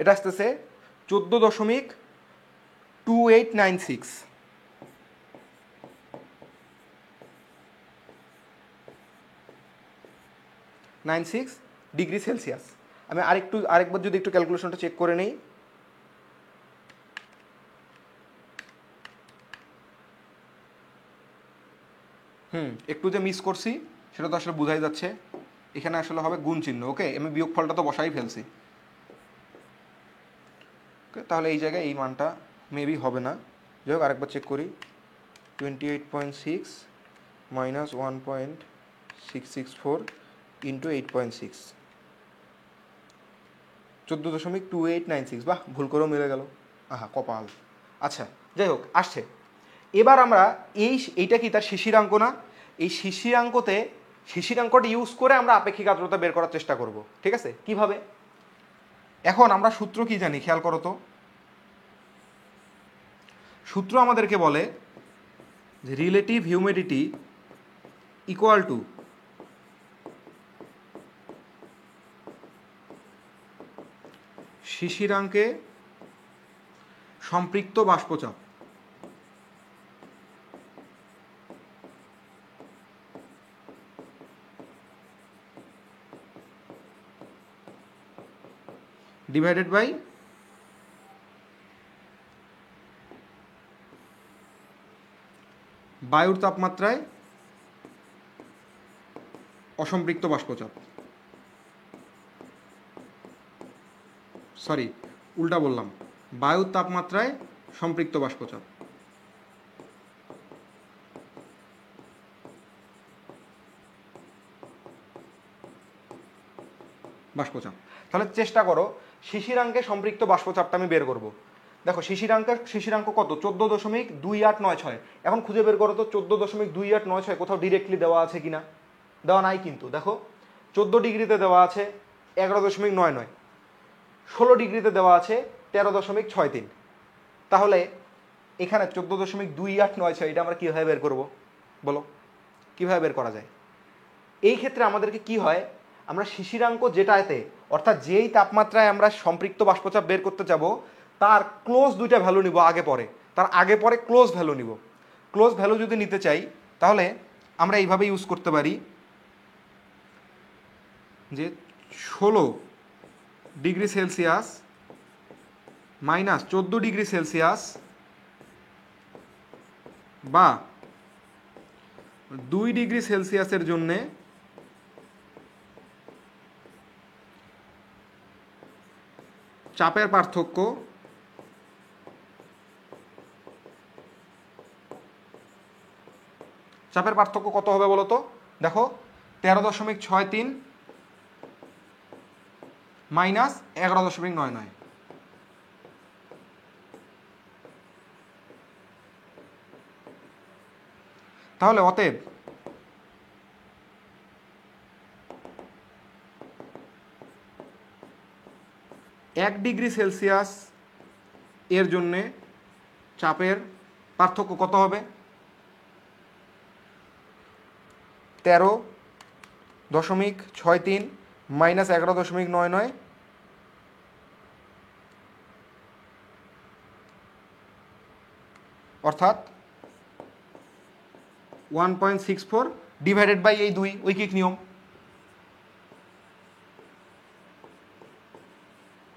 এটা আসতেছে 14.2896 ডিগ্রি সেলসিয়াস। আমি আরেকবার যদি একটু ক্যালকুলেশনটা চেক করে নেই, একটু যে মিস করছি সেটা তো আসলে বোঝাই যাচ্ছে। এখানে আসলে হবে গুণ চিহ্ন, ওকে, আমি বিয়োগফলটা তো বসাই ফেলছি। ওকে, তাহলে এই জায়গায় এই মানটা মেবি হবে না। যাই হোক আরেকবার চেক করি, 28.6 মাইনাস 1.664 ইন্টু 8.6, 14.2896। বাহ, ভুল করেও মিলে গেল, আহা কপাল। আচ্ছা যাই হোক, আসছে। এবার আমরা এইটা কি তার শিশিরাঙ্ক না? এই শিশিরাঙ্কটা ইউজ করে আমরা আপেক্ষিক আর্দ্রতা বের করার চেষ্টা করব, ঠিক আছে? কিভাবে? এখন আমরা সূত্র কি জানি খেয়াল করো তো। সূত্র আমাদেরকে বলে যে রিলেটিভ হিউমিডিটি ইকুয়াল টু শিশিরাঙ্কে সম্পৃক্ত বাষ্পচাপ। ডিভাইডেড বাই বায়ুর তাপমাত্রায় অসম্পৃক্ত বাষ্পচাপ। সরি, উল্টা বললাম, বায়ুর তাপমাত্রায় সম্পৃক্ত বাষ্পচাপ। তাহলে চেষ্টা করো শিশিরাঙ্কে সম্পৃক্ত বাষ্পচাপটা আমি বের করব। দেখো শিশিরাঙ্ক কত? 14.2896। এখন খুঁজে বের করো তো 14.2896 কোথাও ডিরেক্টলি দেওয়া আছে কিনা। দেওয়া নাই কিন্তু। দেখো 14 ডিগ্রিতে দেওয়া আছে 11.99, 16 ডিগ্রিতে দেওয়া আছে 13.63। তাহলে এখানে 14.2896 এটা আমরা কীভাবে বের করব বলো? কীভাবে বের করা যায়? এই ক্ষেত্রে আমাদেরকে কি হয়, আমরা শিশিরাঙ্ক যেটাতে, অর্থাৎ যেই তাপমাত্রায় আমরা সম্পৃক্ত বাষ্পচাপ বের করতে যাব তার ক্লোজ দুইটা ভ্যালু নিব আগে পরে, তার আগে পরে ক্লোজ ভ্যালু নিব। ক্লোজ ভ্যালু যদি নিতে চাই তাহলে আমরা এইভাবে ইউজ করতে পারি যে 16 degree Celsius minus 14 degree Celsius বা 2 ডিগ্রি সেলসিয়াসের জন্যে চাপের পার্থক্য কত হবে বলো তো? দেখো 13.63 মাইনাস 11.99। তাহলে অতএব এক ডিগ্রি সেলসিয়াস এর জন্যে চাপের পার্থক্য কত হবে? 13.63 মাইনাস 11.99, অর্থাৎ 1.64 ডিভাইডেড বাই এই 2, ঐকিক নিয়ম,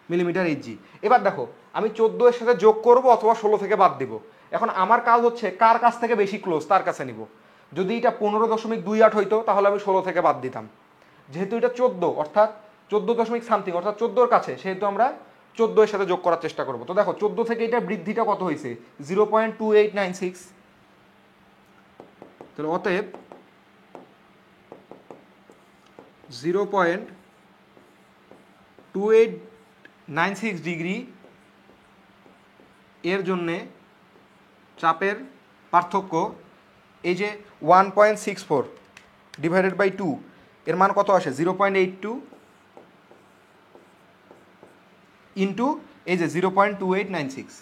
মিলিমিটার এইচজি। এবার দেখো আমি 14 এর সাথে যোগ করব অথবা 16 থেকে বাদ দিব। এখন আমার কাজ হচ্ছে কার কাছ থেকে বেশি ক্লোজ তার কাছে নিব। যদি এটা 15.28 হইতো তাহলে আমি 16 থেকে বাদ দিতাম। যেহেতু এটা 14 অর্থাৎ 14 সামথিং অর্থাৎ 14 এর কাছে, সেহেতু আমরা 14 এর সাথে যোগ করার চেষ্টা করব। তো দেখো 14 থেকে এটা বৃদ্ধিটা কত হয়েছে? 0.2896। তাহলে অতএব 0.2896 ডিগ্রি এর জন্যে চাপের পার্থক্য, এই যে 1.64 ডিভাইডেড বাই 2 এর মান কত আসে? 0.82 ইন্টু এই যে 0.2896।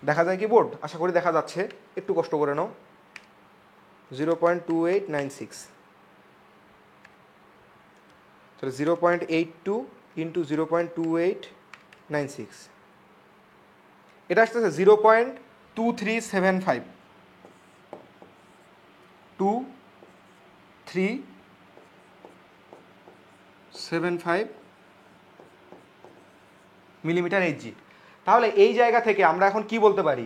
দেখা যায় কি বোর্ড? আশা করি দেখা যাচ্ছে, একটু কষ্ট করে নাও। 0.2896, তাহলে 0.82 ইন্টু 0.2896, এটা আসতেছে 0.2375 মিলিমিটার এইচজি। তাহলে এই জায়গা থেকে আমরা এখন কি বলতে পারি?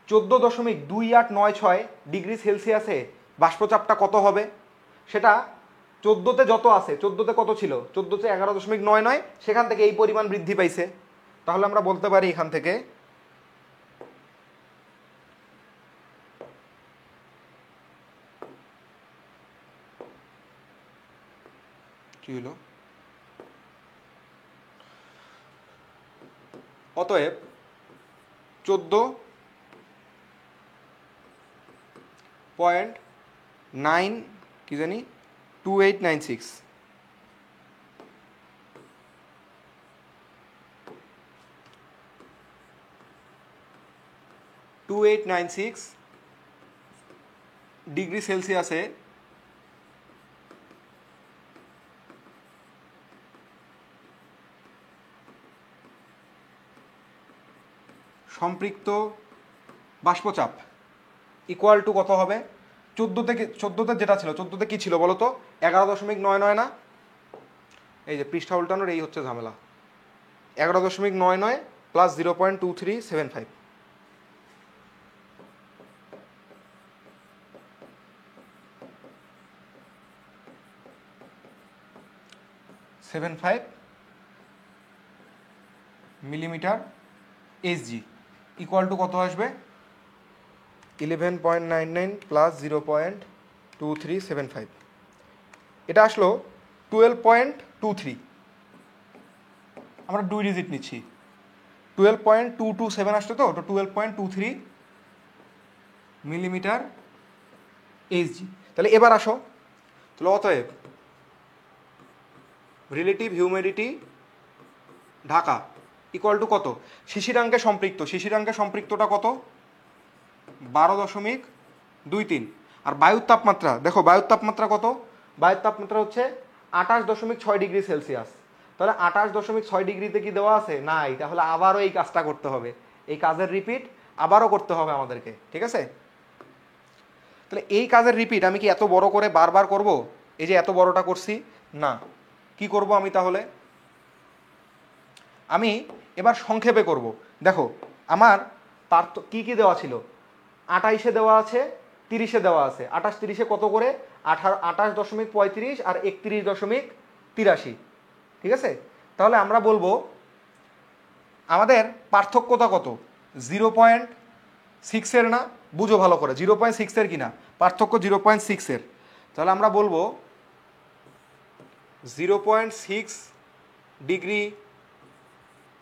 14.2896 ডিগ্রি সেলসিয়াসে বাষ্পচাপটা কত হবে? সেটা 14তে যত আছে, 14তে কত ছিল? 14তে 11.99, সেখান থেকে এই পরিমাণ বৃদ্ধি পাইছে। তাহলে আমরা বলতে পারি এখান থেকে কি হলো? অতএব 14.9 কি জানি 2896 ডিগ্রি সেলসিয়াসে সম্পৃক্ত বাষ্পচাপ ইকুয়াল টু কত হবে? 14তে যেটা ছিল, 14তে কি ছিল বলো তো? 11.99 না? এই যে পৃষ্ঠা উল্টানোর এই হচ্ছে ঝামেলা। 11.99 plus 0.2375, millimetre Hg equal to কত আসবে? 11.99 প্লাস 0.2375, এটা আসলো 12.23। আমরা 2 ডিজিট নিচ্ছি, 12.227 আসছে, তো 12.23 মিলিমিটার এইচজি। তাহলে এবার আসো, তাহলে অতএব relative humidity Dhaka equal to কত? শিশিরাঙ্কে সম্পৃক্ত, শিশিরাঙ্কে সম্পৃক্তটা কত? 12.23। আর বায়ুর তাপমাত্রা দেখো, বায়ুর তাপমাত্রা কত? বায়ুর তাপমাত্রা হচ্ছে 28.6 ডিগ্রি সেলসিয়াস। তাহলে 28.6 ডিগ্রিতে কি দেওয়া আছে? নাই। তাহলে আবারও এই কাজটা করতে হবে, এই কাজের রিপিট আবারও করতে হবে আমাদেরকে, ঠিক আছে? তাহলে এই কাজের রিপিট আমি কি এত বড় করে বারবার করব? এই যে এত বড়টা করছি না, কি করব আমি তাহলে? আমি এবার সংক্ষেপে করব। দেখো আমার কি কি দেওয়া ছিল? 28-এ দেওয়া আছে, 30-এ দেওয়া আছে। 28-30-এ কত করে? 28.35 আর 31.83, ঠিক আছে? তাহলে আমরা বলবো আমাদের পার্থক্যটা কত? 0.6 না? বুঝো ভালো করে, 0.6 কিনা পার্থক্য, 0.6। তাহলে আমরা বলবো 0.6 ডিগ্রি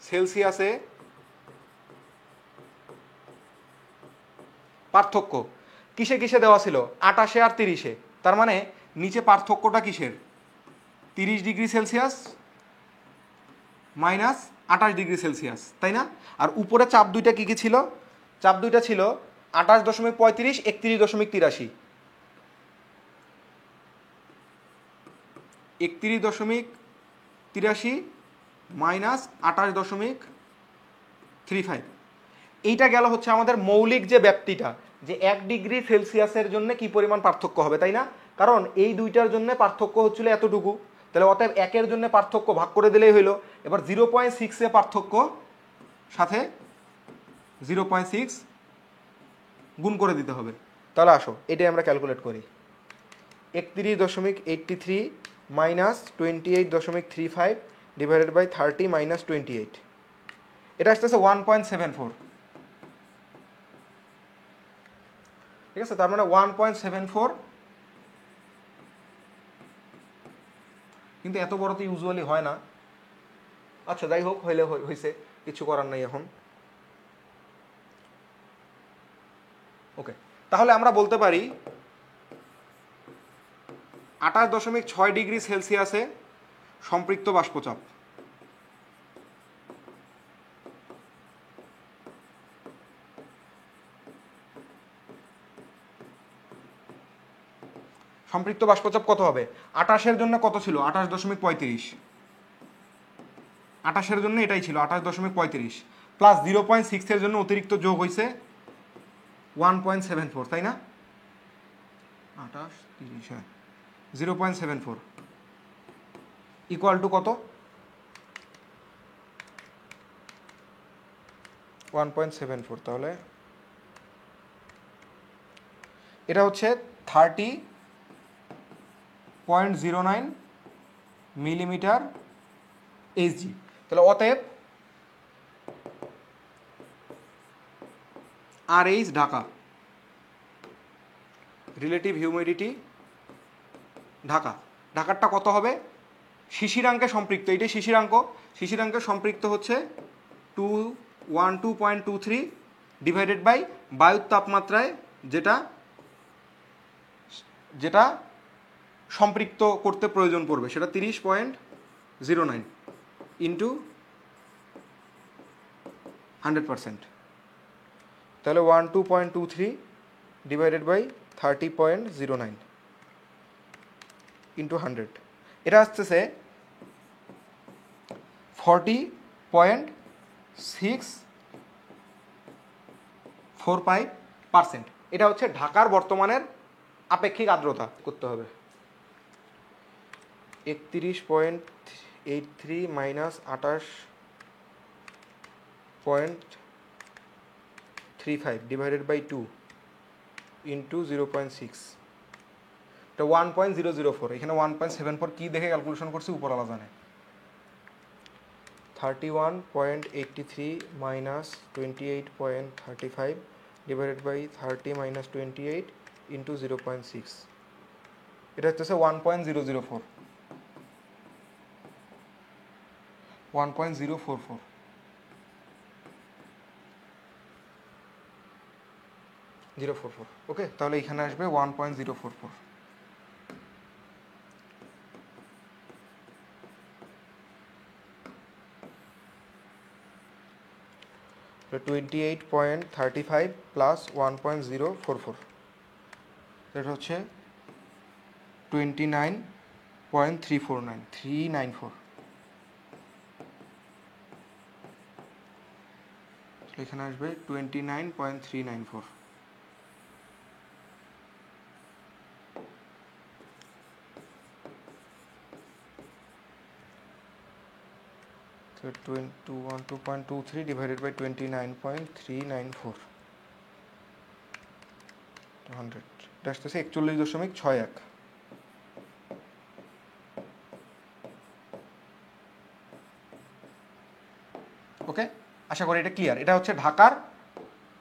সেলসিয়াসে পার্থক্য কিসে কিসে দেওয়া ছিল 28 আর 30-এ, তার মানে নিচে পার্থক্যটা কিসের 30 degree Celsius minus 28 degree Celsius, তাই না? আর উপরে চাপ দুইটা কি কি ছিল? চাপ দুইটা ছিল 28.35 31.83, 31.83 মাইনাস 28.35। এইটা গেল হচ্ছে আমাদের মৌলিক যে ব্যাপ্তিটা, যে 1 ডিগ্রি সেলসিয়াসের জন্য কি পরিমাণ পার্থক্য হবে, তাই না? কারণ এই দুইটার জন্য পার্থক্য হচ্ছিল এতটুকু, তাহলে অতএব একের জন্য পার্থক্য ভাগ করে দিলেই হইলো। এবার 0.6 এ পার্থক্য সাথে 0.6 গুণ করে দিতে হবে। তাহলে আসো এটাই আমরা ক্যালকুলেট করি। 31.83 মাইনাস 28.35 ডিভাইডেড বাই 30 মাইনাস 28, এটা আসতেছে 1.74, ঠিক আছে? তার মানে 1.74, কিন্তু এত বড় তো ইউজুয়ালি হয় না। আচ্ছা যাই হোক, হইলে হয়েছে, কিছু করার নাই এখন। ওকে, তাহলে আমরা বলতে পারি 28.6 ডিগ্রি সেলসিয়াসে সম্পৃক্ত বাষ্পচাপ, সম্পৃক্ত বাষ্পচাপ কত হবে? 28-এর জন্য কত ছিল? 28.35, 28-এর জন্য এটাই ছিল 28.35 প্লাস 0.6 এর জন্য অতিরিক্ত যোগ হয়েছে 1.74, তাই না? 28 30, হ্যাঁ, 0.74 ইকুয়াল টু কত? 1.74। তাহলে এটা হচ্ছে 30.09 মিলিমিটার এইচজি। তাহলে অতএব RH Dhaka, relative humidity Dhaka, ঢাকারটা কত হবে? শিশিরাঙ্কে সম্পৃক্ত, এইটাই শিশিরাঙ্ক, শিশিরাঙ্কে সম্পৃক্ত হচ্ছে 212.23 ডিভাইডেড বাই বায়ুর তাপমাত্রায় যেটা যেটা সম্পৃক্ত করতে প্রয়োজন পড়বে, সেটা 30.09 ইন্টু 100%। তাহলে 12.23 ডিভাইডেড বাই 30.09 ইন্টু 100, এটা আসতেছে 40.645%। এটা হচ্ছে ঢাকার বর্তমানের আপেক্ষিক আর্দ্রতা করতে হবে। 31.83 মাইনাস 28.35 ডিভাইডেড বাই 2 ইন্টু 0.6, এটা 1.004। এখানে 1.74 কি দেখে ক্যালকুলেশন করছি উপরওয়ালা জানে। 31.83 minus 28.35 divided by 30 minus 28 into 0.6, এটা হচ্ছে 1.004, 1.044। ওকে, তাহলে এখানে আসবে 1.044। 28.35 প্লাস 1.044, এটা হচ্ছে 29.394। এখানে আসবে 29.394। So 212.23 divided by 29.394 100, এটা আসতেছে 41.61। ওকে, আশা করি এটা ক্লিয়ার। এটা হচ্ছে ঢাকার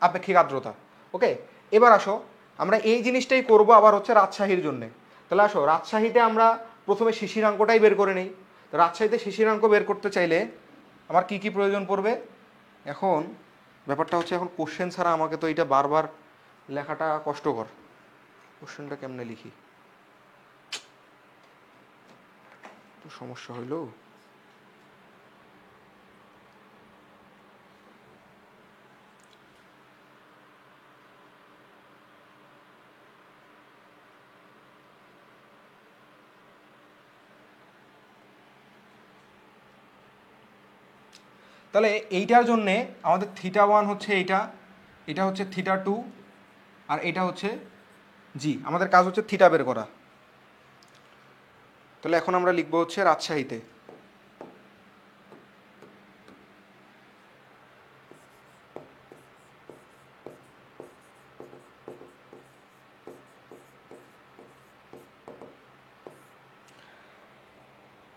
আপেক্ষিক আর্দ্রতা। ওকে, এবার আসো আমরা এই জিনিসটাই করব আবার হচ্ছে রাজশাহীর জন্য। তাহলে আসো রাজশাহীতে আমরা প্রথমে শিশিরাঙ্কটাই বের করে নেই। রাজশাহীতে শিশিরাঙ্ক বের করতে চাইলে আমার কি কি প্রয়োজন পড়বে? এখন ব্যাপারটা হচ্ছে, এখন কোশ্চেন ছাড়া আমাকে তো এটা বারবার লেখাটা কষ্টকর। কোশ্চেনটা কেমনে লিখি, তো সমস্যা হইলো। তাহলে এইটার জন্যে আমাদের θ1 হচ্ছে এইটা, এটা হচ্ছে θ2, আর এটা হচ্ছে জি। আমাদের কাজ হচ্ছে থিটা বের করা। তাহলে এখন আমরা লিখবো হচ্ছে রাজশাহীতে।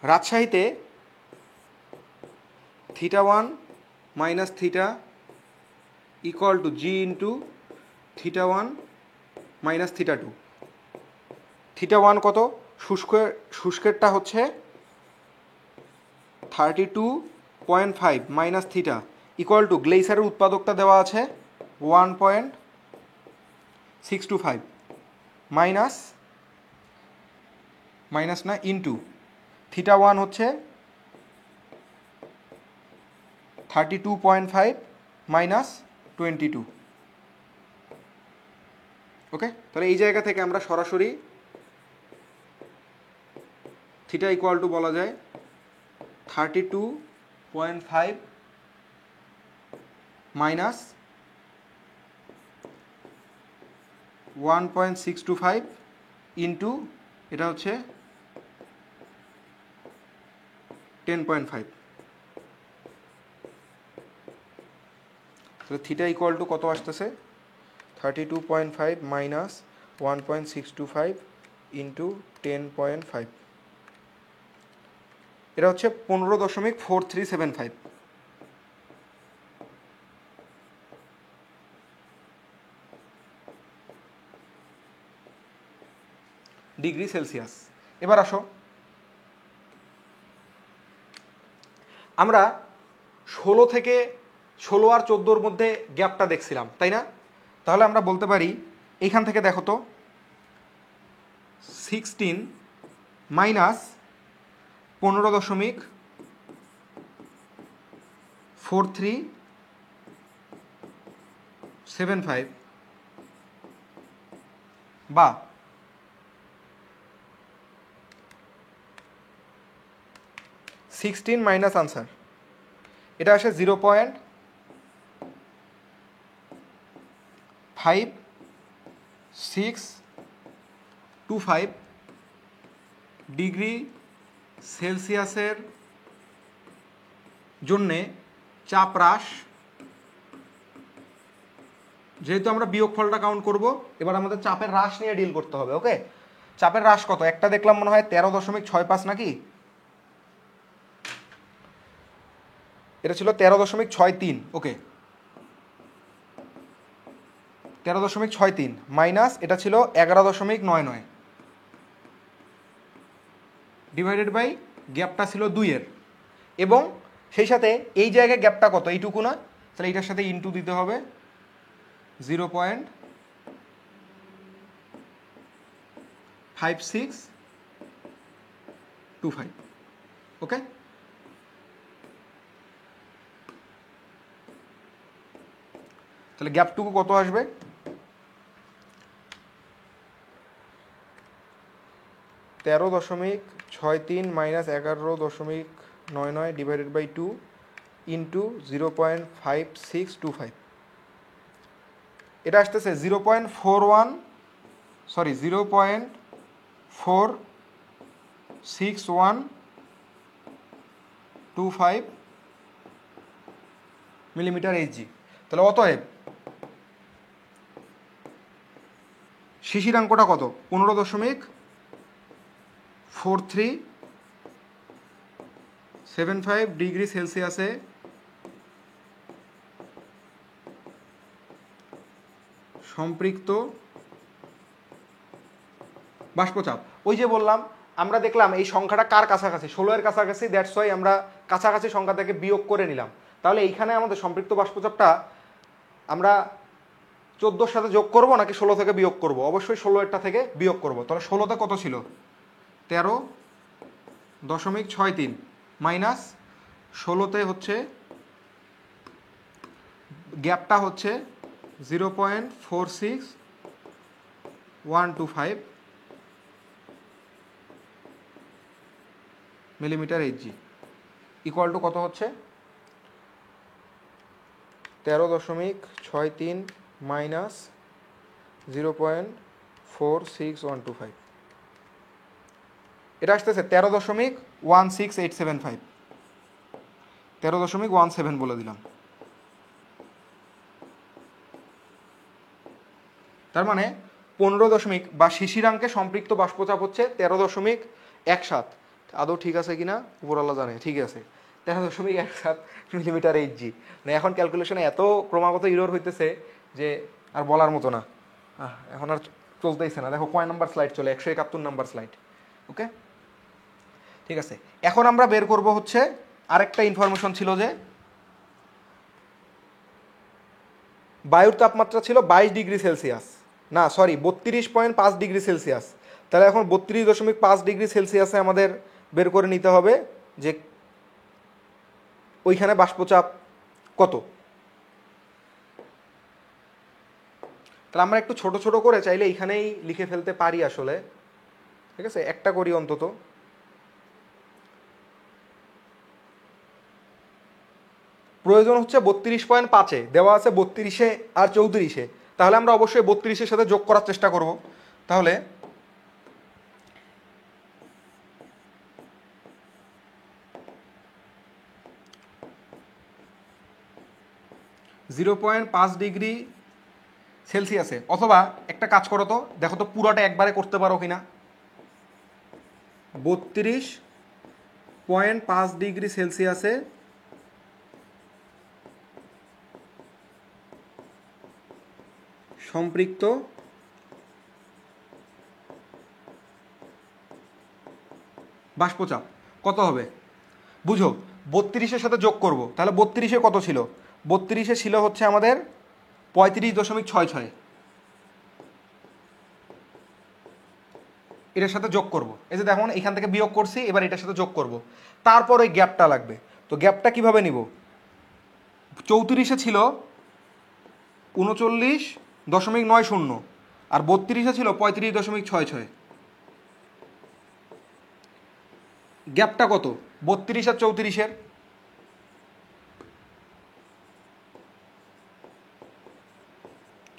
রাজশাহীতে θ1 minus theta equal to G into θ1 minus θ2। θ1 কত? শুষ্কেরটা হচ্ছে 32.5 মাইনাস থিটা ইকুয়াল টু গ্লেইসারের উৎপাদকটা দেওয়া আছে 1.625 মাইনাস না ইন্টু θ1 হচ্ছে 32.5 মাইনাস 22। ওকে, তাহলে এই জায়গা থেকে আমরা সরাসরি থিটা ইকুয়াল টু বলা যায় 32.5 মাইনাস 1.625 ইন্টু এটা হচ্ছে 10.5। তাহলে থিটা ইকুয়াল টু কত আসতেছে? 32.5 মাইনাস 1.625 ইন্টু 10.5। এটা হচ্ছে 15.4375 ডিগ্রি সেলসিয়াস। এবার আসো, আমরা 16 থেকে 16 আর 14-র মধ্যে গ্যাপটা দেখছিলাম, তাই না? তাহলে আমরা বলতে পারি এইখান থেকে দেখো তো 16 মাইনাস 15.4375 বা 16 মাইনাস আনসার, এটা আসে 0.5625 ডিগ্রি সেলসিয়াসের জন্যে চাপ হ্রাস। যেহেতু আমরা বিয়োগফলটা কাউন্ট করব, এবার আমাদের চাপের হ্রাস নিয়ে ডিল করতে হবে। ওকে, চাপের হ্রাস কত? একটা দেখলাম মনে হয় 13.65 নাকি, এটা ছিল 13.63। ওকে, 13.63 মাইনাস এটা ছিল 11.99 ডিভাইডেড বাই গ্যাপটা ছিল 2-এর, এবং সেই সাথে এই জায়গায় গ্যাপটা কত? এইটুকু না? তাহলে এইটার সাথে ইনটু দিতে হবে 0.5625। ওকে, তাহলে গ্যাপটুকু কত আসবে? 13.63 মাইনাস 11.99 ডিভাইডেড বাই 2 ইন্টু 0.5625। এটা আসতেছে 0.6125 মিলিমিটার এইচজি। তাহলে অতএব শিশিরাঙ্কটা কত? 15.4375 ডিগ্রি সেলসিয়াসে সম্পৃক্ত বাষ্পচাপ। ওই যে বললাম আমরা দেখলাম এই সংখ্যাটা কার কাছাকাছি, 16 এর কাছাকাছি, দ্যাটস ওয়াই আমরা কাছাকাছি সংখ্যা থেকে বিয়োগ করে নিলাম। তাহলে এইখানে আমাদের সম্পৃক্ত বাষ্পচাপটা আমরা 14 সাথে যোগ করব নাকি 16 থেকে বিয়োগ করব? অবশ্যই 16 থেকে বিয়োগ করব। তাহলে 16তে কত ছিল? 13.63 মাইনাস 16তে হচ্ছে গ্যাপটা হচ্ছে 0.46125 মিলিমিটার এইচজি ইকুয়াল টু কত হচ্ছে? 13.63 মাইনাস 0.46125, এটা আসতেছে 13.16875, 13.17 বলে দিলাম। তার মানে 15 বা শিশিরাঙ্কে সম্পৃক্ত বাষ্পচাপ হচ্ছে 13.17। আদৌ ঠিক আছে কিনা উপরওয়ালা জানে। ঠিক আছে, 13.17 মিলিমিটার এইচজি। মানে এখন ক্যালকুলেশনে এত ক্রমাগত ইরর হইতেছে যে আর বলার মতো না। এখন আর চলতেইছে না। দেখো কয় নাম্বার স্লাইড চলে? 171 নাম্বার স্লাইড। ওকে, ঠিক আছে। এখন আমরা বের করব হচ্ছে আরেকটা ইনফরমেশন ছিল যে বায়ুর তাপমাত্রা ছিল 22 ডিগ্রি সেলসিয়াস, না সরি 32.5 ডিগ্রি সেলসিয়াস। তাহলে এখন 32.5 ডিগ্রি সেলসিয়াসে আমাদের বের করে নিতে হবে যে ওইখানে বাষ্পচাপ কত। তাহলে আমরা একটু ছোট ছোট করে চাইলে এইখানেই লিখে ফেলতে পারি আসলে। ঠিক আছে, একটা করি অন্তত। প্রয়োজন হচ্ছে 32.5-এ, দেওয়া আছে 32-এ আর 34-এ। তাহলে আমরা অবশ্যই 32-এর সাথে যোগ করার চেষ্টা করব। তাহলে (0.5 ডিগ্রি সেলসিয়াসে, অথবা একটা কাজ করো তো, দেখো তো পুরোটা একবারে করতে পারো কিনা। 32.5 ডিগ্রি সেলসিয়াসে সম্পৃক্ত বাষ্পচাপ কত হবে? বুঝো, 32-এর সাথে যোগ করব। তাহলে 32-এ কত ছিল? 32-এ ছিল হচ্ছে আমাদের 35.66। এটার সাথে যোগ করব। এই যে দেখুন এখান থেকে বিয়োগ করছি, এবার এটার সাথে যোগ করব। তারপর ওই গ্যাপটা লাগবে। তো গ্যাপটা কিভাবে নিব? 34-এ ছিল 39.90 আর 32-এ ছিল 35.66। গ্যাপটা কত? 32 আর 34-এর।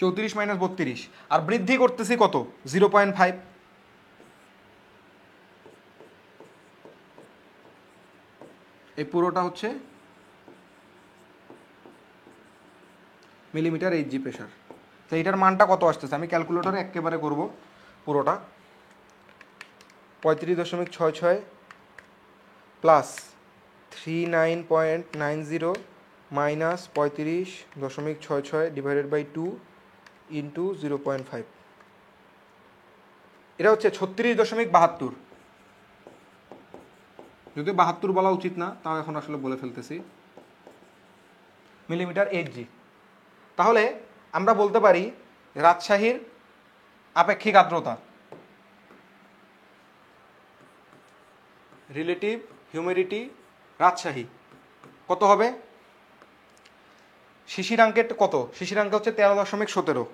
চৌত্রিশ মাইনাস 32, আর বৃদ্ধি করতেছি কত? 0.5। এই পুরোটা হচ্ছে মিলিমিটার এইচজি প্রেশার। তো এইটার মানটা কত আসতেছে? আমি ক্যালকুলেটরে একেবারে করব পুরোটা। 35.66 plus 39.90 minus 35.66 divided by 2 into 0.5। এটা হচ্ছে 36.72। যদি 72 বলা উচিত না, তাও এখন আসলে বলে ফেলতেছি, মিলিমিটার এইচজি। তাহলে আমরা বলতে পারি রাজশাহীর আপেক্ষিক আর্দ্রতা, রিলেটিভ হিউমিডিটি রাজশাহী কত হবে? শিশিরাঙ্কের কত? শিশিরাঙ্ক হচ্ছে 13.17,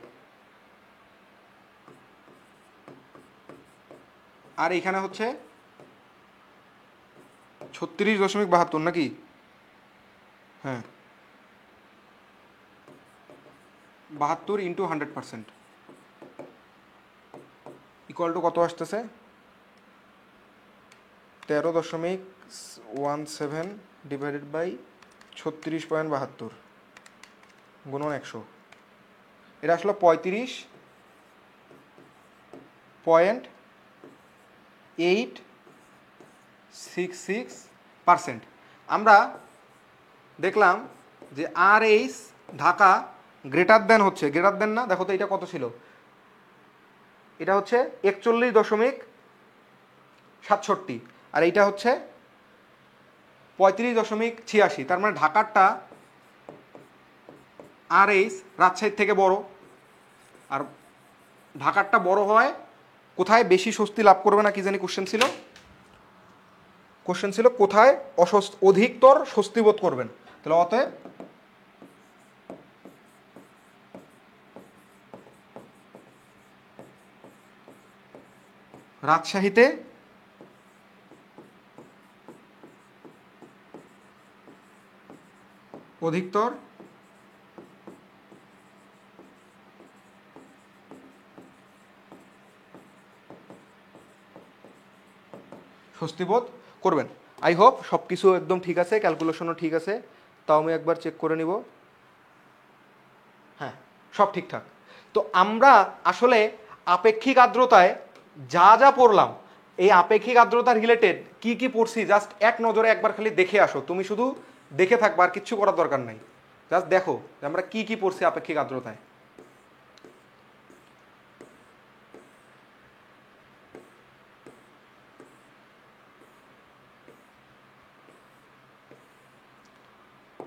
আর এইখানে হচ্ছে 36.72 নাকি? হ্যাঁ, 72 ইন্টু 100% ইকুয়াল টু কত আসতেছে? 13.17 ডিভাইডেড বাই 36.72 গুণন 100। এটা আসলে 35.866%। আমরা দেখলাম যে আর এইচ ঢাকা গ্রেটার দেন হচ্ছে, গ্রেটার দেন না, দেখো তো এটা কত ছিল? এটা হচ্ছে 67, আর এইটা হচ্ছে 35.86। তার মানে ঢাকারটা RH রাজশাহীর থেকে বড়, আর ঢাকারটা বড় হয় কোথায় বেশি স্বস্তি লাভ করবে না, কি জানি কোশ্চেন ছিল, কোথায় অধিকতর স্বস্তি বোধ করবেন। তাহলে অতএব রাজশাহীতে অধিকতর স্বস্তিবোধ করবেন। আই হোপ সব কিছু একদম ঠিক আছে, ক্যালকুলেশনও ঠিক আছে। তাও আমি একবার চেক করে নিব। হ্যাঁ, সব ঠিকঠাক। তো আমরা আসলে আপেক্ষিক আর্দ্রতায় যা যা পড়লাম, এই আপেক্ষিক আর্দ্রতা রিলেটেড কি কি পড়ছি জাস্ট এক নজরে একবার খালি দেখে আসো। তুমি শুধু দেখে থাকবা, আর কিচ্ছু করার দরকার নাই। জাস্ট দেখো যে আমরা কি কি পড়ছি আপেক্ষিক আর্দ্রতায়।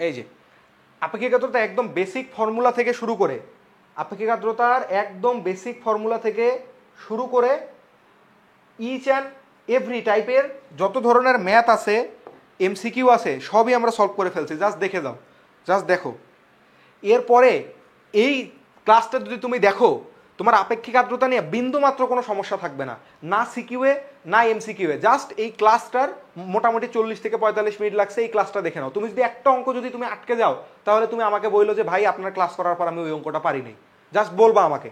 এই যে আপেক্ষিক আর্দ্রতা একদম বেসিক ফর্মুলা থেকে শুরু করে, আপেক্ষিক আর্দ্রতার একদম বেসিক ফর্মুলা থেকে শুরু করে ইচ অ্যান্ড এভরি টাইপের যত ধরনের ম্যাথ আছে, MCQ আছে, সবই আমরা সলভ করে ফেলছি। জাস্ট দেখে দাও, জাস্ট দেখো। এরপরে এই ক্লাসটা যদি তুমি দেখো, তোমার আপেক্ষিক আর্দ্রতা নিয়ে বিন্দু মাত্র কোনো সমস্যা থাকবে না, না সিকিউএ না MCQএ। জাস্ট এই ক্লাসটার মোটামুটি 40 থেকে 45 মিনিট লাগছে, এই ক্লাসটা দেখে নাও। তুমি যদি একটা অঙ্ক যদি তুমি আটকে যাও, তাহলে তুমি আমাকে বললো যে ভাই আপনার ক্লাস করার পর আমি ওই অঙ্কটা পারিনি, জাস্ট বলবা আমাকে।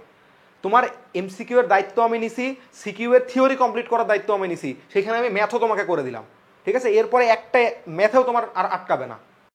তোমার MCQ এর দায়িত্ব আমি নিছি, সিকিউ এর থিওরি কমপ্লিট করার দায়িত্ব আমি নিছি, সেখানে আমি ম্যাথও তোমাকে করে দিলাম, ঠিক আছে? এরপরে একটা ম্যাথেও তোমার আর আটকাবে না।